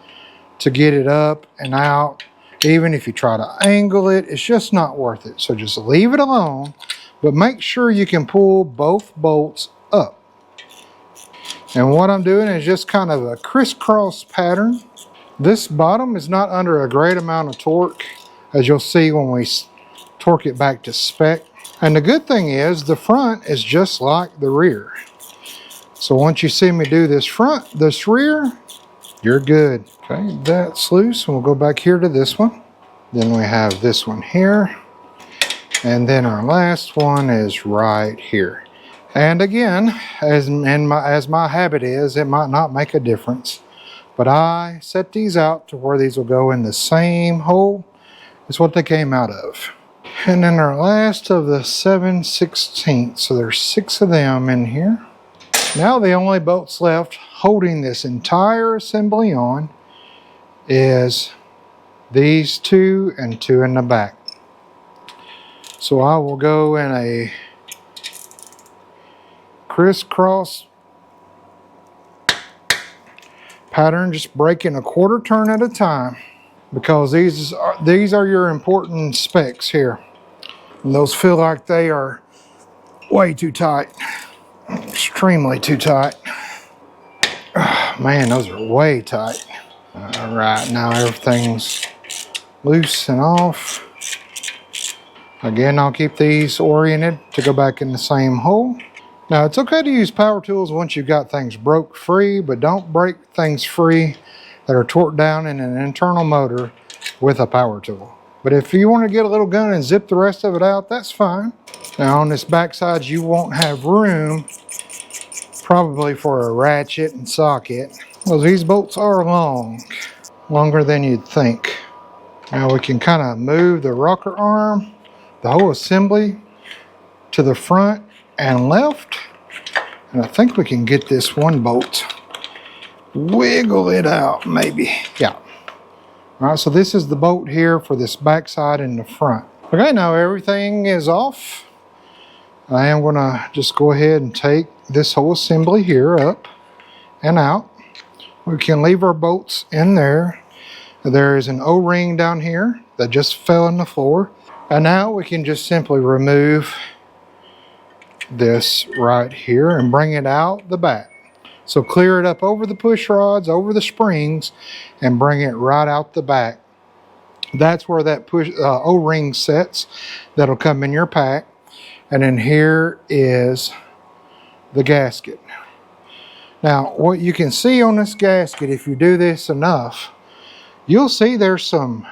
to get it up and out. Even if you try to angle it, it's just not worth it. So just leave it alone, but make sure you can pull both bolts up. And what I'm doing is just kind of a crisscross pattern. This bottom is not under a great amount of torque, as you'll see when we torque it back to spec. And the good thing is the front is just like the rear. So once you see me do this rear, you're good. Okay, that's loose, and we'll go back here to this one. Then we have this one here, and then our last one is right here. And again, as my habit is, it might not make a difference, but I set these out to where these will go in the same hole as what they came out of. And then our last of the 7/16, so there's 6 of them in here. Now the only bolts left holding this entire assembly on is these 2 and 2 in the back. So I will go in a crisscross pattern, just breaking a quarter turn at a time, because these are your important specs here. And those feel like they are way too tight, extremely too tight. Oh, man, those are way tight. All right, now everything's loose and off. Again, I'll keep these oriented to go back in the same hole. Now, it's okay to use power tools once you've got things broke free, but don't break things free that are torqued down in an internal motor with a power tool. But if you want to get a little gun and zip the rest of it out, that's fine. Now, on this back side, you won't have room probably for a ratchet and socket. Well, these bolts are long, longer than you'd think. Now we can kind of move the rocker arm, the whole assembly, to the front and left. And I think we can get this one bolt, wiggle it out maybe. Yeah. All right, so this is the bolt here for this back side and the front. Okay, now everything is off. I am gonna just go ahead and take this whole assembly here up and out. We can leave our bolts in there. There is an O-ring down here that just fell on the floor. And now we can just simply remove this right here and bring it out the back. So clear it up over the push rods, over the springs, and bring it right out the back. That's where that O-ring sets. That'll come in your pack. And then here is the gasket. Now, what you can see on this gasket, if you do this enough, you'll see there's some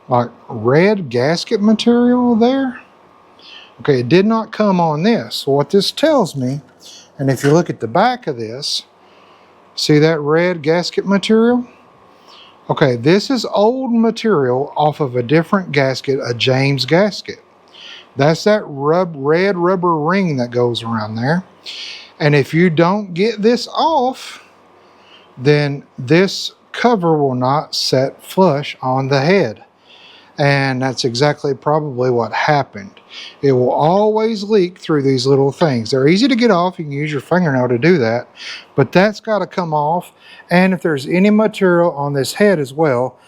like red gasket material there. Okay, it did not come on this. So what this tells me, and if you look at the back of this, see that red gasket material? Okay, this is old material off of a different gasket, a James gasket. That's that red rubber ring that goes around there. And if you don't get this off, then this cover will not set flush on the head. And that's exactly probably what happened. It will always leak through these little things. They're easy to get off. You can use your fingernail to do that. But that's got to come off. And if there's any material on this head as well,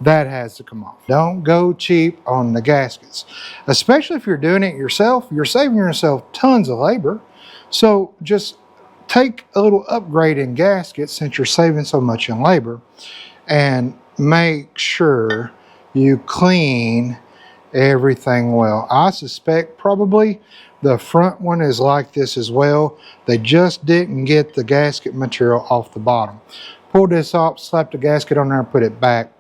that has to come off. Don't go cheap on the gaskets. Especially if you're doing it yourself. You're saving yourself tons of labor. So just take a little upgrade in gaskets since you're saving so much in labor, and make sure you clean everything well. I suspect probably the front one is like this as well. They just didn't get the gasket material off the bottom. Pull this off, slap the gasket on there, and put it back.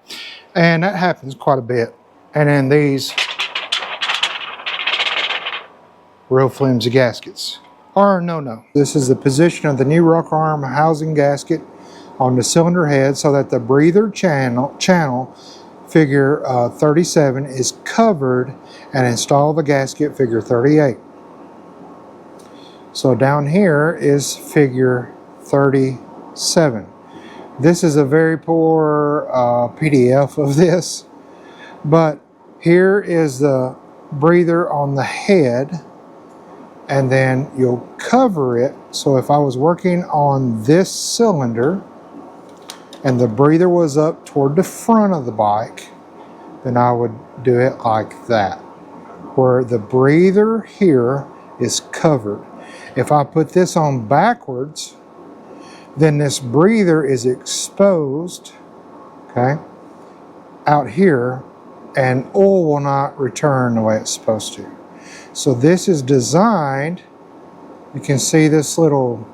And that happens quite a bit. And then these real flimsy gaskets are a no-no. This is the position of the new rocker arm housing gasket on the cylinder head so that the breather channel figure 37 is covered, and install the gasket figure 38. So down here is figure 37. This is a very poor PDF of this, but here is the breather on the head, and then you'll cover it. So if I was working on this cylinder and the breather was up toward the front of the bike, then I would do it like that, where the breather here is covered. If I put this on backwards, then this breather is exposed, okay, out here, and oil will not return the way it's supposed to. So this is designed, you can see this little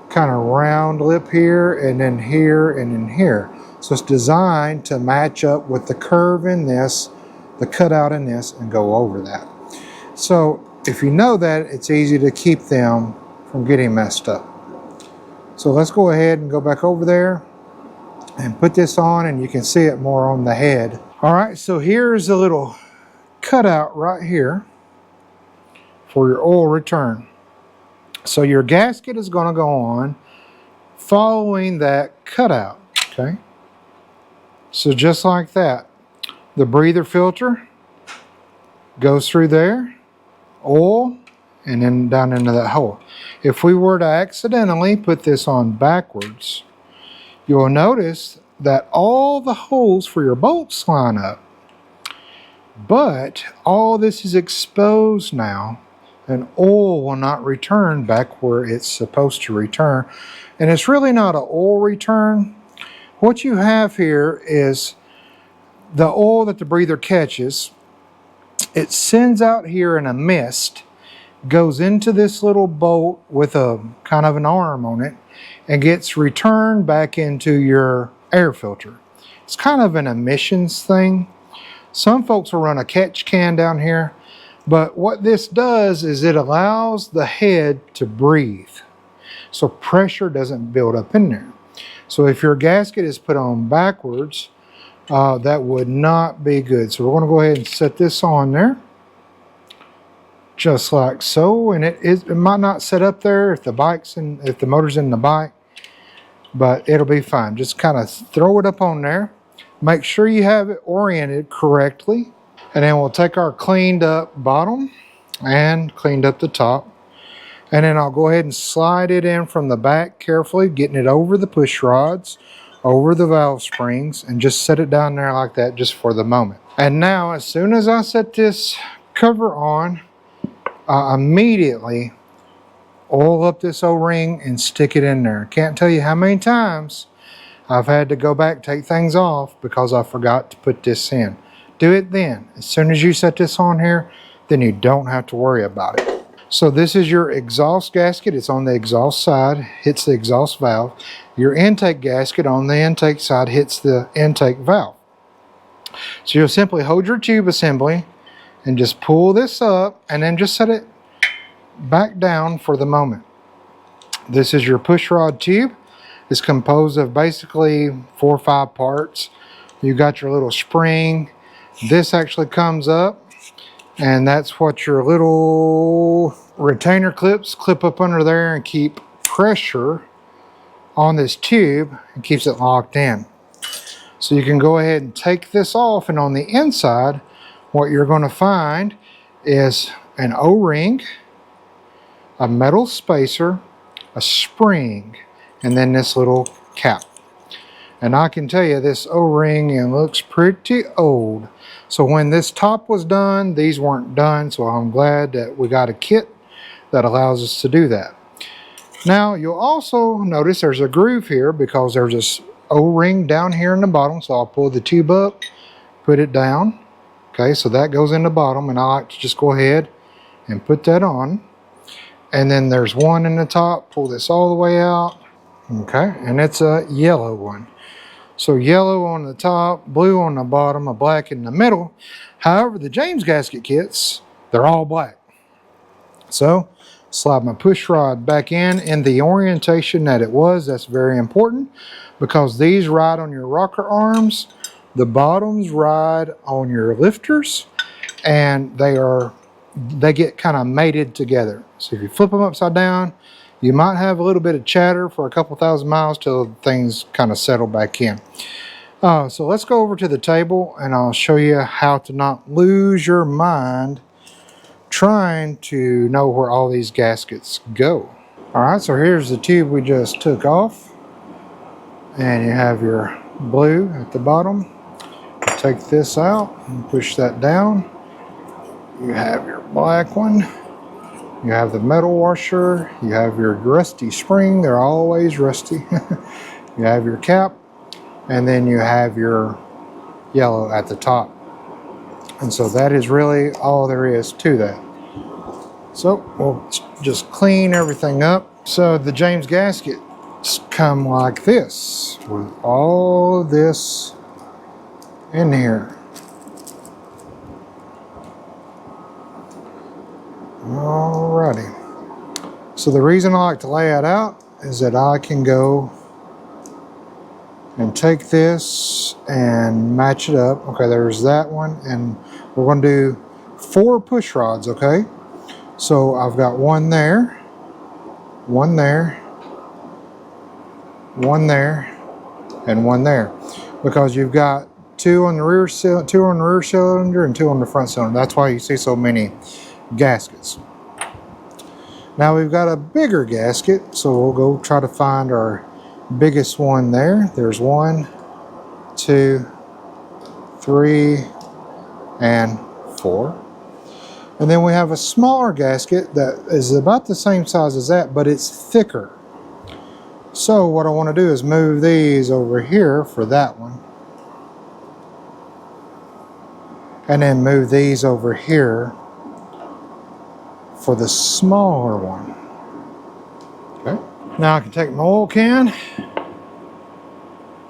kind of round lip here, and then here, and then here. So it's designed to match up with the curve in this, the cutout in this, and go over that. So if you know that, it's easy to keep them from getting messed up. So let's go ahead and go back over there and put this on, and you can see it more on the head. All right, so here's a little cutout right here for your oil return. So your gasket is going to go on following that cutout, okay? So just like that, the breather filter goes through there, oil, and then down into that hole. If we were to accidentally put this on backwards, you'll notice that all the holes for your bolts line up, but all this is exposed now, and oil will not return back where it's supposed to return. And it's really not an oil return. What you have here is the oil that the breather catches. It sends out here in a mist, goes into this little bolt with a kind of an arm on it, and gets returned back into your air filter. It's kind of an emissions thing. Some folks will run a catch can down here, but what this does is it allows the head to breathe, so pressure doesn't build up in there. So if your gasket is put on backwards, that would not be good. So we're going to go ahead and set this on there, just like so. And it might not set up there if the motor's in the bike, but it'll be fine. Just kind of throw it up on there. Make sure you have it oriented correctly. And then we'll take our cleaned up bottom and cleaned up the top. And then I'll go ahead and slide it in from the back carefully, getting it over the push rods, over the valve springs, and just set it down there like that just for the moment. And now, as soon as I set this cover on, I immediately oil up this O-ring and stick it in there. Can't tell you how many times I've had to go back, take things off because I forgot to put this in. Do it then. As soon as you set this on here, then you don't have to worry about it. So this is your exhaust gasket. It's on the exhaust side, hits the exhaust valve. Your intake gasket on the intake side hits the intake valve. So you'll simply hold your tube assembly and just pull this up, and then just set it back down for the moment. This is your pushrod tube. It's composed of basically 4 or 5 parts. You got your little spring. This actually comes up, and that's what your little retainer clips clip up under there and keep pressure on this tube and keeps it locked in. So you can go ahead and take this off, and on the inside what you're going to find is an O-ring, a metal spacer, a spring, and then this little cap. And I can tell you this O-ring, it looks pretty old. So when this top was done, these weren't done, so I'm glad that we got a kit that allows us to do that. Now you'll also notice there's a groove here because there's this O-ring down here in the bottom. So I'll pull the tube up, put it down. Okay, so that goes in the bottom, and I like to just go ahead and put that on. And then there's one in the top, pull this all the way out. Okay, and it's a yellow one. So yellow on the top, blue on the bottom, a black in the middle. However, the James gasket kits, they're all black. So slide my push rod back in the orientation that it was. That's very important because these ride on your rocker arms. The bottoms ride on your lifters, and they get kind of mated together. So if you flip them upside down, you might have a little bit of chatter for a couple thousand miles till things kind of settle back in. So let's go over to the table and I'll show you how to not lose your mind trying to know where all these gaskets go. Alright, so here's the tube we just took off, and you have your blue at the bottom. Take this out and push that down. You have your black one. You have the metal washer. You have your rusty spring. They're always rusty. You have your cap, and then you have your yellow at the top. And so that is really all there is to that. So we'll just clean everything up. So the James gaskets come like this, with all of this in here. Alrighty. So the reason I like to lay it out is that I can go and take this and match it up. Okay, there's that one, and we're going to do 4 push rods, okay? So I've got one there, one there, one there, and one there, because you've got 2 on the rear cylinder and 2 on the front cylinder. That's why you see so many gaskets. Now we've got a bigger gasket, so we'll go try to find our biggest one there. There's 1, 2, 3, and 4. And then we have a smaller gasket that is about the same size as that, but it's thicker. So what I want to do is move these over here for that one. And then move these over here for the smaller one. Okay. Now I can take my oil can,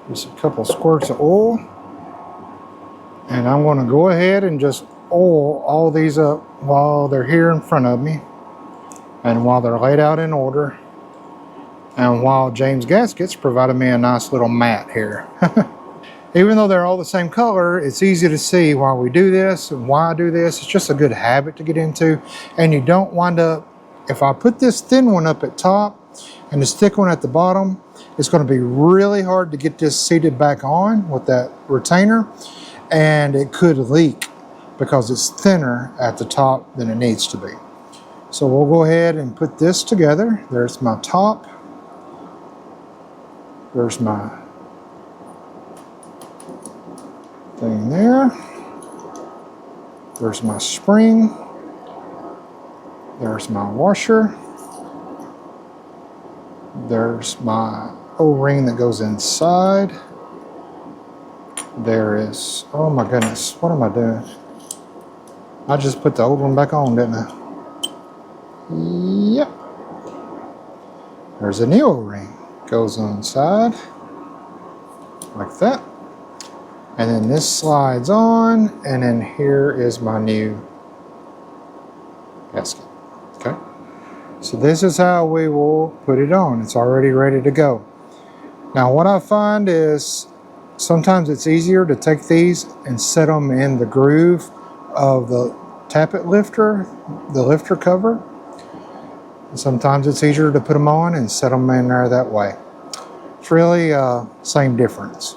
just a couple squirts of oil, and I'm going to go ahead and just oil all these up while they're here in front of me, and while they're laid out in order, and while James Gaskets provided me a nice little mat here. Even though they're all the same color, it's easy to see why we do this and why I do this. It's just a good habit to get into, and you don't wind up, if I put this thin one up at top and this thick one at the bottom, it's going to be really hard to get this seated back on with that retainer, and it could leak because it's thinner at the top than it needs to be. So we'll go ahead and put this together. There's my top. There's my thing there. There's my spring. There's my washer. There's my O-ring that goes inside. There is, oh my goodness, what am I doing? I just put the old one back on, didn't I? Yep. There's a new O-ring. Goes on inside like that. And then this slides on, and then here is my new gasket. Okay. So this is how we will put it on. It's already ready to go. Now what I find is sometimes it's easier to take these and set them in the groove of the tappet lifter, the lifter cover. Sometimes it's easier to put them on and set them in there that way. It's really same difference.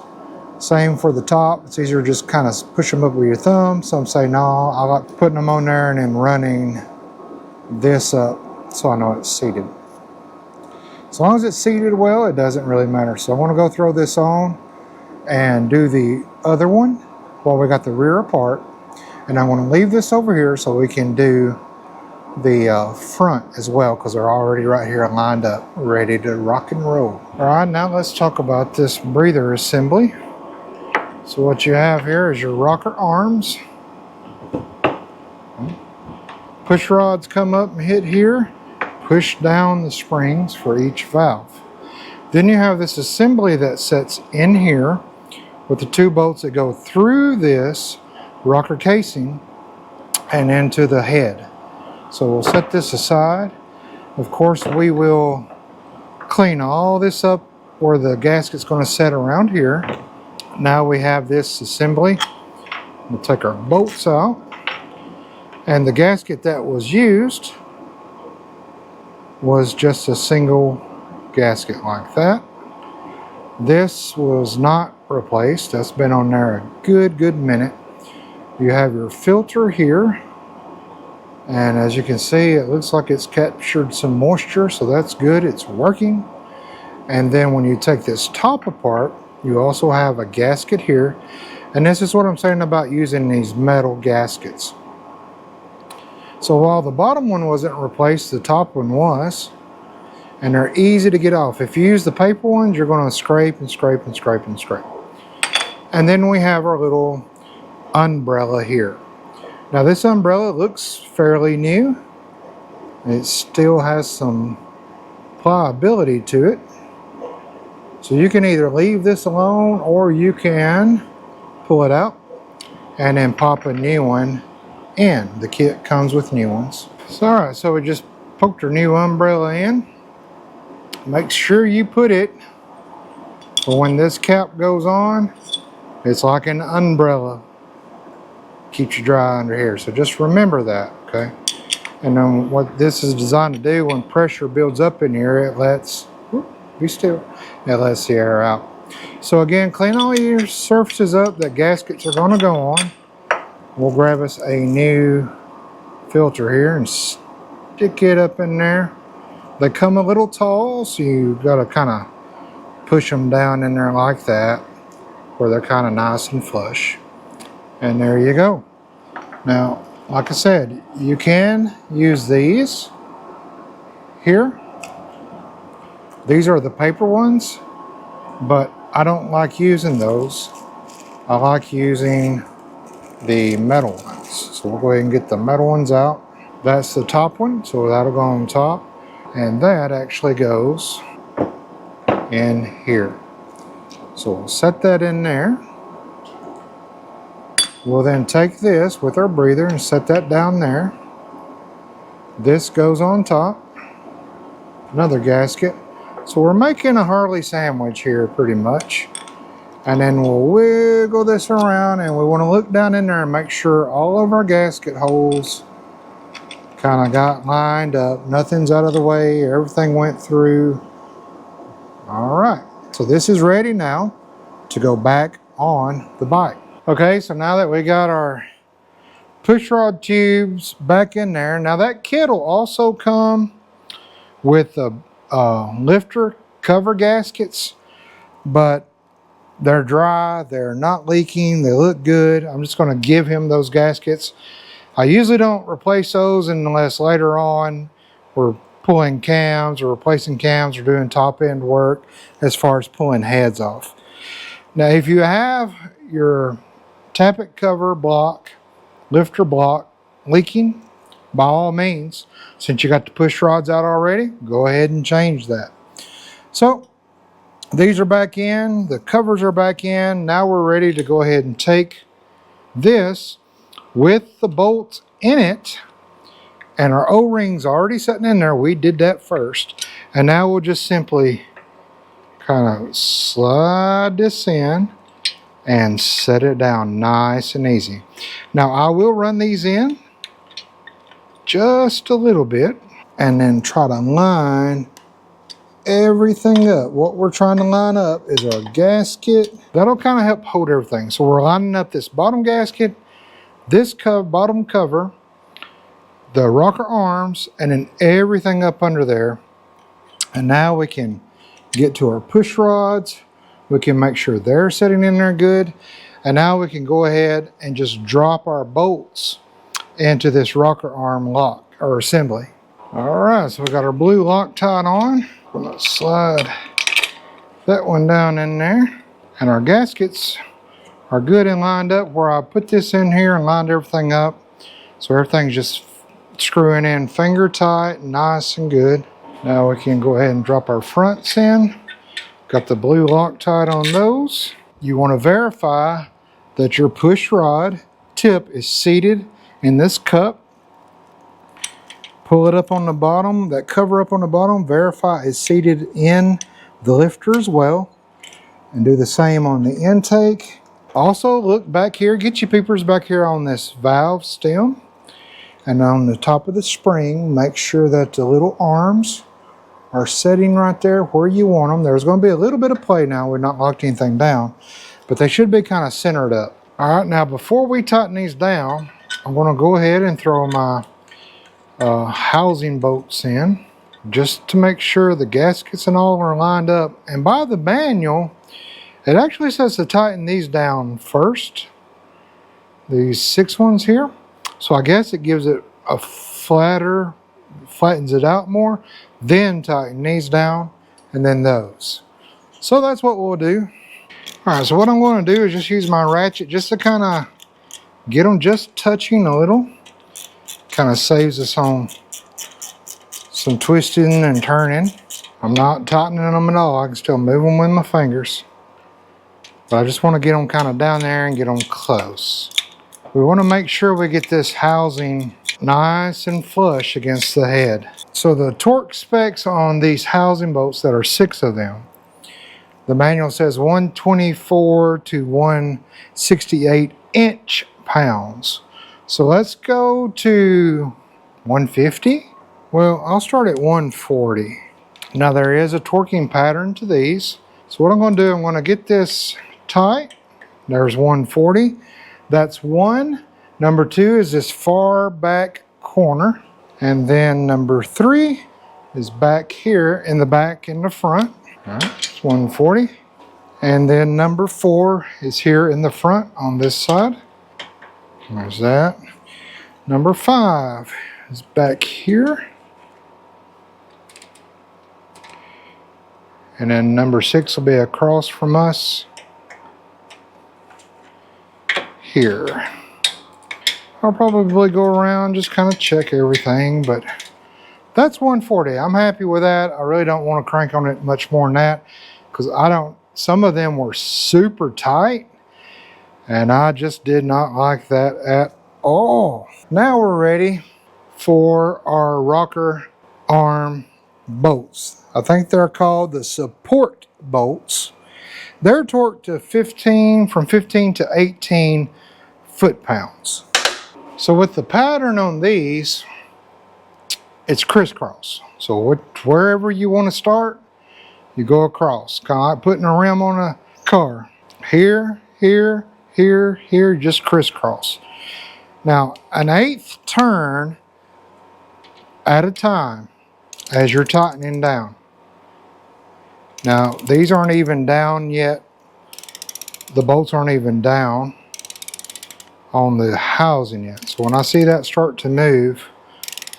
Same for the top. It's easier to just kind of push them up with your thumb. Some say no, I like putting them on there and then running this up so I know it's seated. As long as it's seated well, it doesn't really matter. So I want to go throw this on and do the other one while we got the rear apart. And I want to leave this over here so we can do the front as well, because they're already right here lined up, ready to rock and roll. All right, now let's talk about this breather assembly. So what you have here is your rocker arms. Push rods come up and hit here, push down the springs for each valve. Then you have this assembly that sits in here with the two bolts that go through this rocker casing and into the head. So we'll set this aside. Of course, we will clean all this up where the gasket's going to set around here. Now we have this assembly. We'll take our bolts out. And the gasket that was used was just a single gasket like that. This was not replaced. That's been on there a good minute. You have your filter here. And as you can see, it looks like it's captured some moisture, so that's good, it's working. And then when you take this top apart, you also have a gasket here. And this is what I'm saying about using these metal gaskets. So while the bottom one wasn't replaced, the top one was. And they're easy to get off. If you use the paper ones, you're going to scrape and scrape and scrape and scrape. And then we have our little umbrella here. Now this umbrella looks fairly new. It still has some pliability to it. So you can either leave this alone or you can pull it out and then pop a new one in. The kit comes with new ones. So alright, so we just poked our new umbrella in. Make sure you put it for when this cap goes on, it's like an umbrella. Keeps you dry under here, so just remember that, okay? And then what this is designed to do, when pressure builds up in here, it lets, be still, it lets the air out. So again, clean all your surfaces up that gaskets are going to go on. We'll grab us a new filter here and stick it up in there. They come a little tall, so you got to kind of push them down in there like that, where they're kind of nice and flush. And there you go. Now, like I said, you can use these here. These are the paper ones, but I don't like using those. I like using the metal ones. So we'll go ahead and get the metal ones out. That's the top one, so that'll go on top. And that actually goes in here. So we'll set that in there. We'll then take this with our breather and set that down there. This goes on top. Another gasket. So we're making a Harley sandwich here pretty much. And then we'll wiggle this around, and we want to look down in there and make sure all of our gasket holes kind of got lined up. Nothing's out of the way. Everything went through. All right. So this is ready now to go back on the bike. Okay, so now that we got our pushrod tubes back in there, now that kit will also come with the lifter cover gaskets, but they're dry, they're not leaking, they look good. I'm just going to give him those gaskets. I usually don't replace those unless later on we're pulling cams or replacing cams or doing top end work as far as pulling heads off. Now if you have your tappet cover block, lifter block leaking, by all means, since you got the push rods out already, go ahead and change that. So these are back in, the covers are back in. Now we're ready to go ahead and take this with the bolts in it, and our O-rings already sitting in there. We did that first, and now we'll just simply kind of slide this in and set it down nice and easy. Now I will run these in just a little bit and then try to line everything up. What we're trying to line up is our gasket. That'll kind of help hold everything. So we're lining up this bottom gasket, this bottom cover, the rocker arms, and then everything up under there. And now we can get to our push rods. We can make sure they're sitting in there good. And now we can go ahead and just drop our bolts into this rocker arm lock. or assembly. All right, so we got our blue Loctite on. I'm gonna slide that one down in there. And our gaskets are good and lined up where I put this in here and lined everything up. So everything's just screwing in finger tight, nice and good. Now we can go ahead and drop our fronts in. Got the blue Loctite on those. You want to verify that your push rod tip is seated in this cup. Pull it up on the bottom, that cover up on the bottom, verify it's seated in the lifter as well. And do the same on the intake. Also look back here, get your peepers back here on this valve stem. And on the top of the spring, make sure that the little arms are setting right there where you want them. There's going to be a little bit of play now. We've not locked anything down, but they should be kind of centered up. All right, now before we tighten these down, I'm going to go ahead and throw my housing bolts in just to make sure the gaskets and all are lined up. And by the manual, it actually says to tighten these down first, these 6 ones here. So I guess it gives it a flattens it out more, then tighten these down, and then those. So that's what we'll do. All right, so what I'm going to do is just use my ratchet just to kind of get them just touching a little. Kind of saves us on some twisting and turning. I'm not tightening them at all. I can still move them with my fingers. But I just want to get them kind of down there and get them close. We want to make sure we get this housing nice and flush against the head. So the torque specs on these housing bolts, that are 6 of them, the manual says 124 to 168 inch-pounds. So let's go to 150. Well, I'll start at 140. Now there is a torquing pattern to these. So what I'm going to do, I'm going to get this tight. There's 140. That's 1. Number 2 is this far back corner. And then number 3 is back here in the back and the front. All right, it's 140. And then number 4 is here in the front on this side. There's that. Number 5 is back here. And then number 6 will be across from us here. I'll probably go around, just kind of check everything, but that's 140. I'm happy with that. I really don't want to crank on it much more than that, because some of them were super tight, and I just did not like that at all. Now we're ready for our rocker arm bolts. I think they're called the support bolts. They're torqued to from 15 to 18 foot-pounds. So with the pattern on these, it's crisscross. So wherever you want to start, you go across. Kind of like putting a rim on a car. Here, here, here, here, just crisscross. Now, an 1/8 turn at a time as you're tightening down. Now, these aren't even down yet. The bolts aren't even down on the housing yet. So when I see that start to move,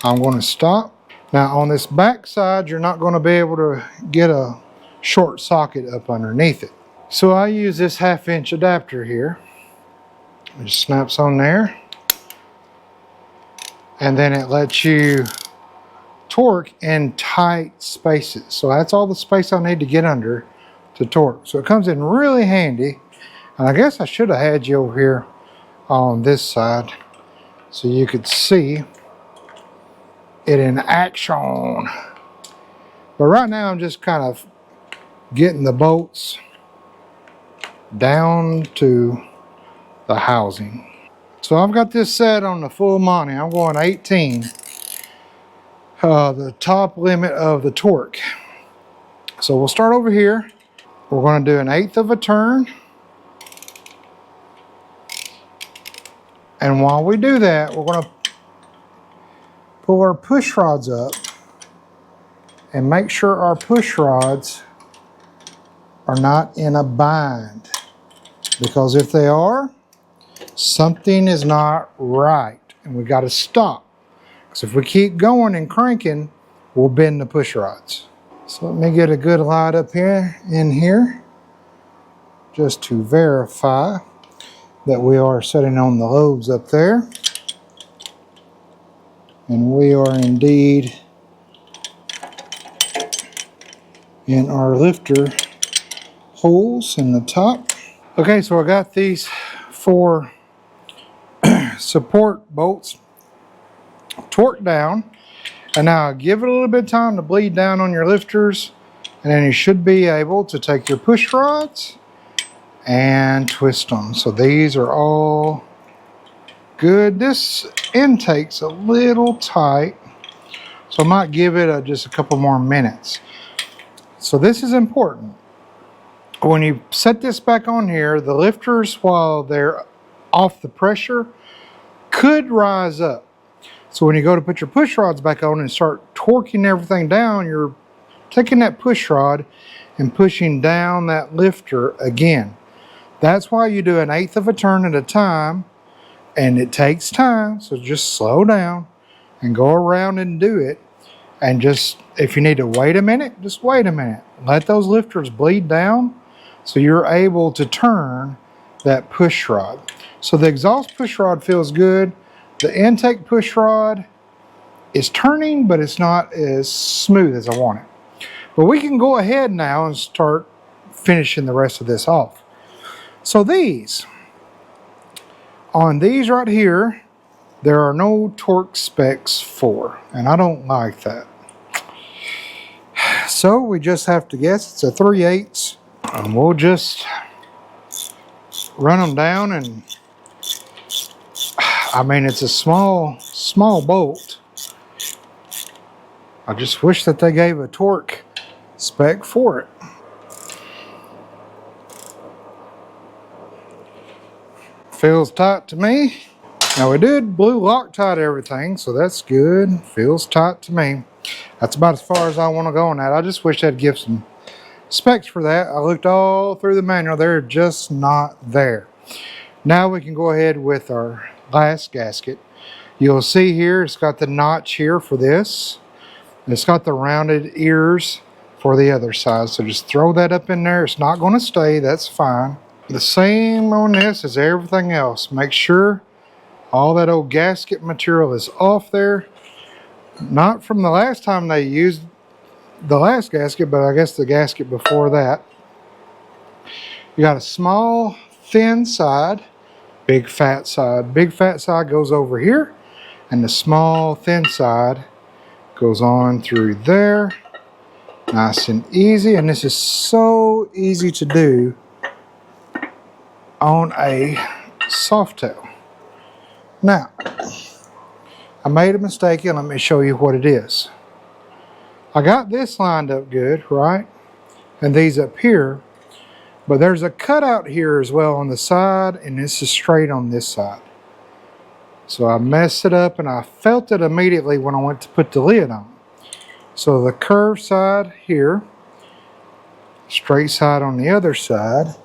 I'm going to stop. Now, on this back side, you're not going to be able to get a short socket up underneath it. So I use this 1/2 inch adapter here. It just snaps on there. And then it lets you torque in tight spaces. So that's all the space I need to get under to torque. So it comes in really handy. And I guess I should have had you over here on this side so you could see it in action. But right now I'm just kind of getting the bolts down to the housing. So I've got this set on the full Monty. I'm going 18. The top limit of the torque. So we'll start over here. We're going to do 1/8 of a turn. And while we do that, we're going to pull our push rods up and make sure our push rods are not in a bind. Because if they are, something is not right and we got to stop. Because if we keep going and cranking, we'll bend the push rods. So let me get a good light up here in here, just to verify that we are setting on the lobes up there. And we are indeed in our lifter holes in the top. Okay, so I got these 4 support bolts torqued down, and now give it a little bit of time to bleed down on your lifters, and then you should be able to take your push rods and twist them. So these are all good. This intake's a little tight, so I might give it just a couple more minutes. So this is important. When you set this back on here, the lifters, while they're off the pressure, could rise up. So when you go to put your push rods back on and start torquing everything down, you're taking that push rod and pushing down that lifter again. That's why you do 1/8 of a turn at a time, and it takes time, so just slow down and go around and do it. And just, if you need to wait a minute, just wait a minute. Let those lifters bleed down so you're able to turn that push rod. So the exhaust push rod feels good. The intake push rod is turning, but it's not as smooth as I want it. But we can go ahead now and start finishing the rest of this off. So on these right here, there are no torque specs for, and I don't like that. So we just have to guess it's a 3/8, and we'll just run them down. And I mean, it's a small bolt. I just wish that they gave a torque spec for it. Feels tight to me. Now we did blue Loctite everything, so that's good. Feels tight to me. That's about as far as I want to go on that. I just wish they'd give some specs for that. I looked all through the manual. They're just not there. Now we can go ahead with our last gasket. You'll see here it's got the notch here for this. It's got the rounded ears for the other side. So just throw that up in there. It's not going to stay. That's fine. The same on this as everything else. Make sure all that old gasket material is off there. Not from the last time they used the last gasket, but I guess the gasket before that. You got a small, thin side, big fat side. Big fat side goes over here, and the small, thin side goes on through there. Nice and easy, and this is so easy to do on a Softail. Now, I made a mistake, and let me show you what it is. I got this lined up good, right? And these up here, but there's a cutout here as well on the side, and this is straight on this side. So I messed it up, and I felt it immediately when I went to put the lid on. So the curved side here, straight side on the other side.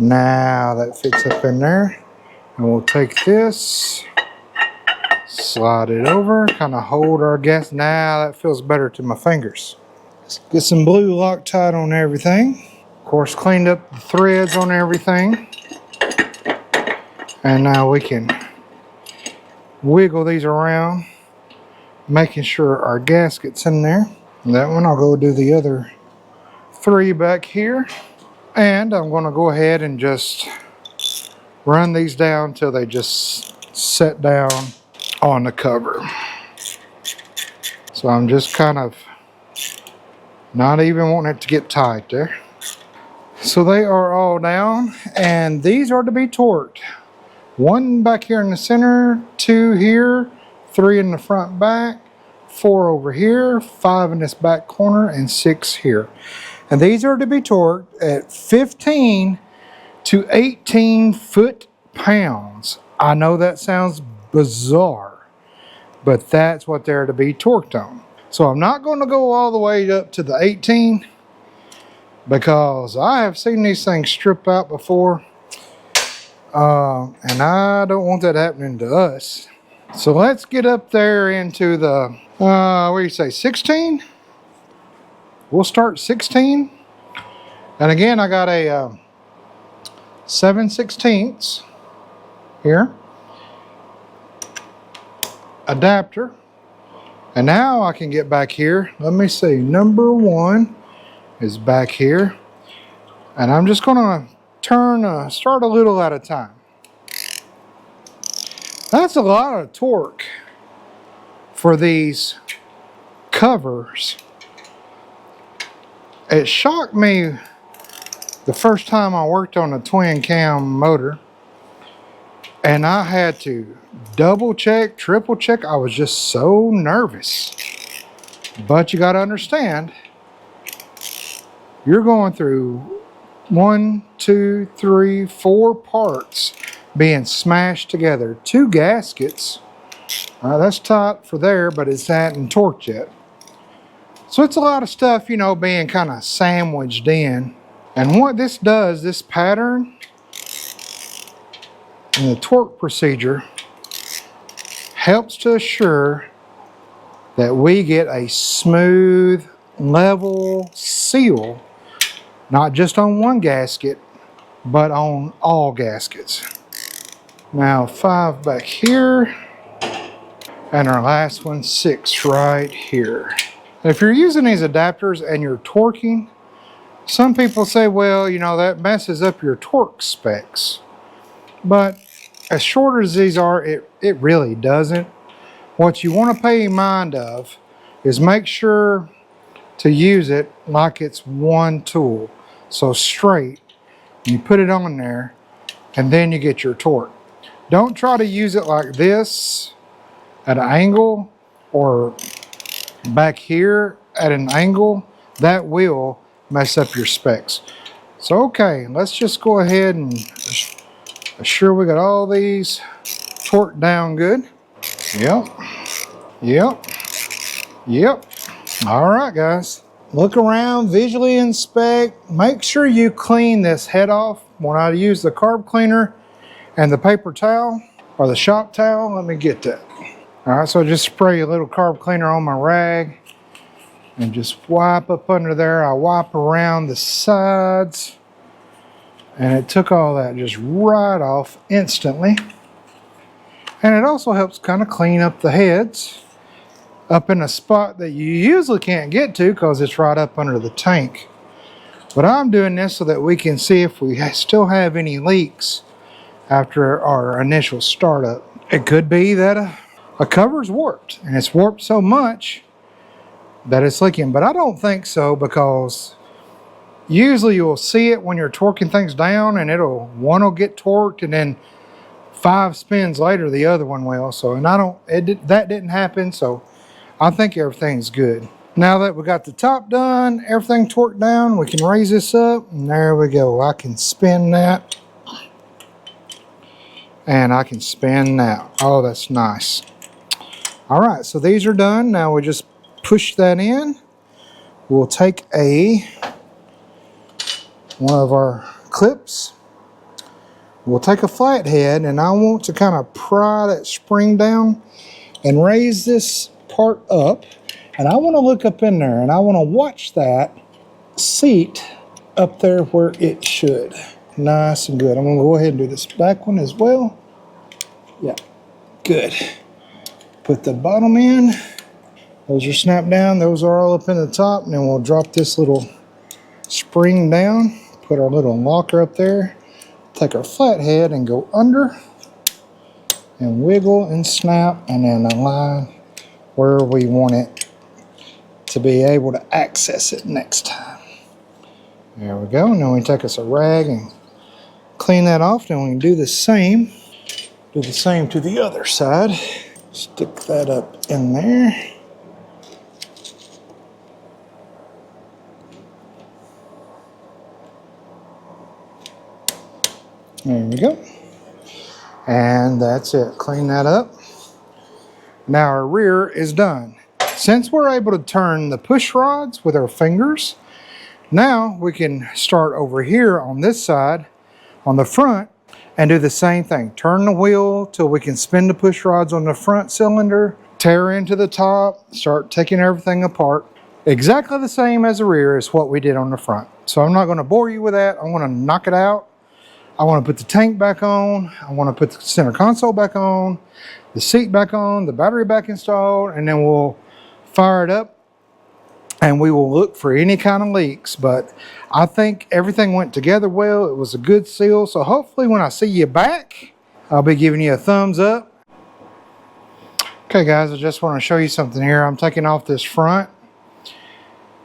Now that fits up in there. And we'll take this, slide it over, kind of hold our gas. Now that feels better to my fingers. Let's get some blue Loctite on everything. Of course, cleaned up the threads on everything. And now we can wiggle these around, making sure our gasket's in there. And that one, I'll go do the other 3 back here. And I'm going to go ahead and just run these down till they just set down on the cover. So I'm just kind of not even wanting it to get tight there. So they are all down, and these are to be torqued. 1 back here in the center, 2 here, 3 in the front back, 4 over here, 5 in this back corner, and 6 here. And these are to be torqued at 15 to 18 foot-pounds. I know that sounds bizarre, but that's what they're to be torqued on. So I'm not going to go all the way up to the 18 because I have seen these things strip out before, and I don't want that happening to us. So let's get up there into the, what do you say, 16? We'll start 16. And again, I got a 7/16 here, adapter. And now I can get back here. Let me see, number 1 is back here. And I'm just gonna start a little at a time. That's a lot of torque for these covers. It shocked me the first time I worked on a twin cam motor, and I had to double check, triple check. I was just so nervous. But you got to understand, you're going through 1, 2, 3, 4 parts being smashed together. 2 gaskets. That's tight for there, but it's hadn't torqued yet. So it's a lot of stuff, you know, being kind of sandwiched in. And what this does, this pattern and the torque procedure helps to assure that we get a smooth, level seal, not just on one gasket, but on all gaskets. Now 5 back here, and our last one 6 right here. If you're using these adapters and you're torquing, some people say, well, you know, that messes up your torque specs. But as short as these are, it really doesn't. What you want to pay mind of is make sure to use it like it's one tool. So straight, you put it on there, and then you get your torque. Don't try to use it like this at an angle or back here at an angle. That will mess up your specs. So okay, let's just go ahead and assure we got all these torqued down good. Yep. All right, guys. Look around, visually inspect. Make sure you clean this head off. When I use the carb cleaner and the paper towel or the shop towel, let me get that. All right, so just spray a little carb cleaner on my rag and just wipe up under there. I wipe around the sides, and it took all that just right off instantly. And it also helps kind of clean up the heads up in a spot that you usually can't get to because it's right up under the tank. But I'm doing this so that we can see if we still have any leaks after our initial startup. It could be that a cover's warped, and it's warped so much that it's leaking, but I don't think so, because usually you'll see it when you're torquing things down, and one will get torqued, and then 5 spins later the other one will. So, and that didn't happen, so I think everything's good. Now that we got the top done, everything torqued down, we can raise this up, and there we go. I can spin that, and I can spin that. Oh, that's nice. All right, so these are done. Now we just push that in. We'll take one of our clips. We'll take a flathead, and I want to kind of pry that spring down and raise this part up. And I want to look up in there, and I want to watch that seat up there where it should. Nice and good. I'm going to go ahead and do this back one as well. Yeah, good. Put the bottom in. Those are snapped down. Those are all up in the top. And then we'll drop this little spring down. Put our little locker up there. Take our flathead and go under. And wiggle and snap. And then align where we want it to be able to access it next time. There we go. And then we take us a rag and clean that off. Then we can do the same. Do the same to the other side. Stick that up in there. There we go. And that's it. Clean that up. Now our rear is done. Since we're able to turn the push rods with our fingers, now we can start over here on this side, on the front, and do the same thing. Turn the wheel till we can spin the push rods on the front cylinder, tear into the top, start taking everything apart. Exactly the same as the rear is what we did on the front. So I'm not going to bore you with that. I'm going to knock it out. I want to put the tank back on. I want to put the center console back on, the seat back on, the battery back installed, and then we'll fire it up and we will look for any kind of leaks. But I think everything went together well. It was a good seal. So hopefully when I see you back, I'll be giving you a thumbs up. Okay guys, I just want to show you something here. I'm taking off this front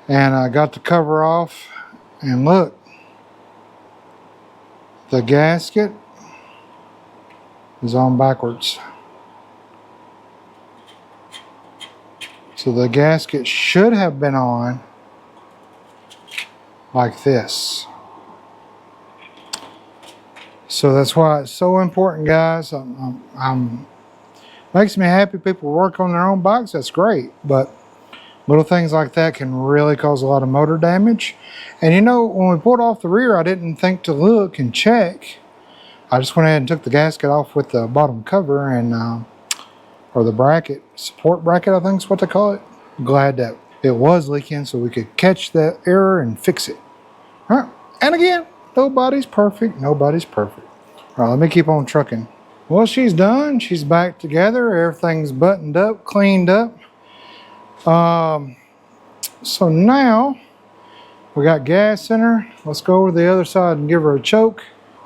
and I got the cover off, and look, the gasket is on backwards. So the gasket should have been on like this. So that's why it's so important, guys. Makes me happy people work on their own bikes. That's great, but little things like that can really cause a lot of motor damage. And you know, when we pulled off the rear, I didn't think to look and check. I just went ahead and took the gasket off with the bottom cover and or the bracket, support bracket, I think is what they call it. I'm glad that it was leaking so we could catch that error and fix it. All right, and again, nobody's perfect. Nobody's perfect. All right, let me keep on trucking. Well, she's done. She's back together. Everything's buttoned up, cleaned up. So now we got gas in her. Let's go over to the other side and give her a choke.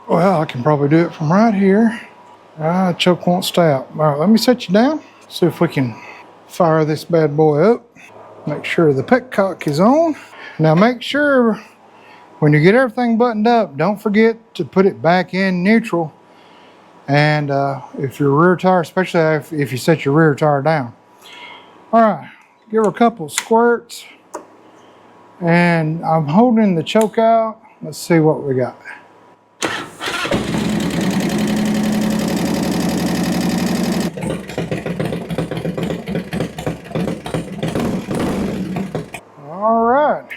Well, I can probably do it from right here. Choke won't stay out. All right, let me set you down. See if we can fire this bad boy up. Make sure the petcock is on. Now make sure when you get everything buttoned up, don't forget to put it back in neutral. And if your rear tire, especially if you set your rear tire down. All right, give her a couple squirts. And I'm holding the choke out. Let's see what we got. All right.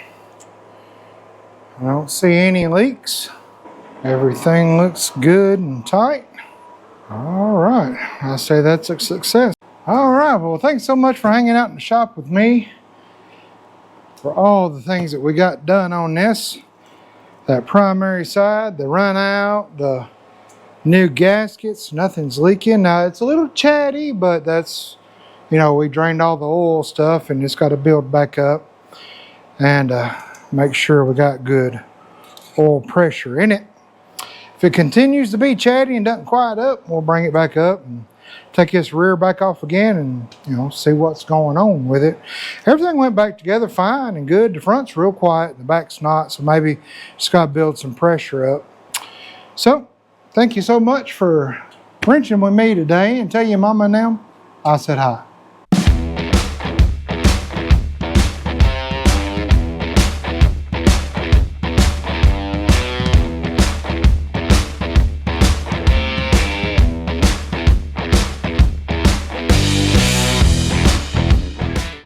I don't see any leaks. Everything looks good and tight. All right, I say that's a success. All right, well, thanks so much for hanging out in the shop with me for all the things that we got done on this. That primary side, the run out, the new gaskets, nothing's leaking. Now, it's a little chatty, but that's, you know, we drained all the oil stuff and it's got to build back up and make sure we got good oil pressure in it. If it continues to be chatty and doesn't quiet up, we'll bring it back up and take this rear back off again and, you know, see what's going on with it. Everything went back together fine and good. The front's real quiet, the back's not, so maybe just got to build some pressure up. So, thank you so much for wrenching with me today, and tell your mama now I said hi.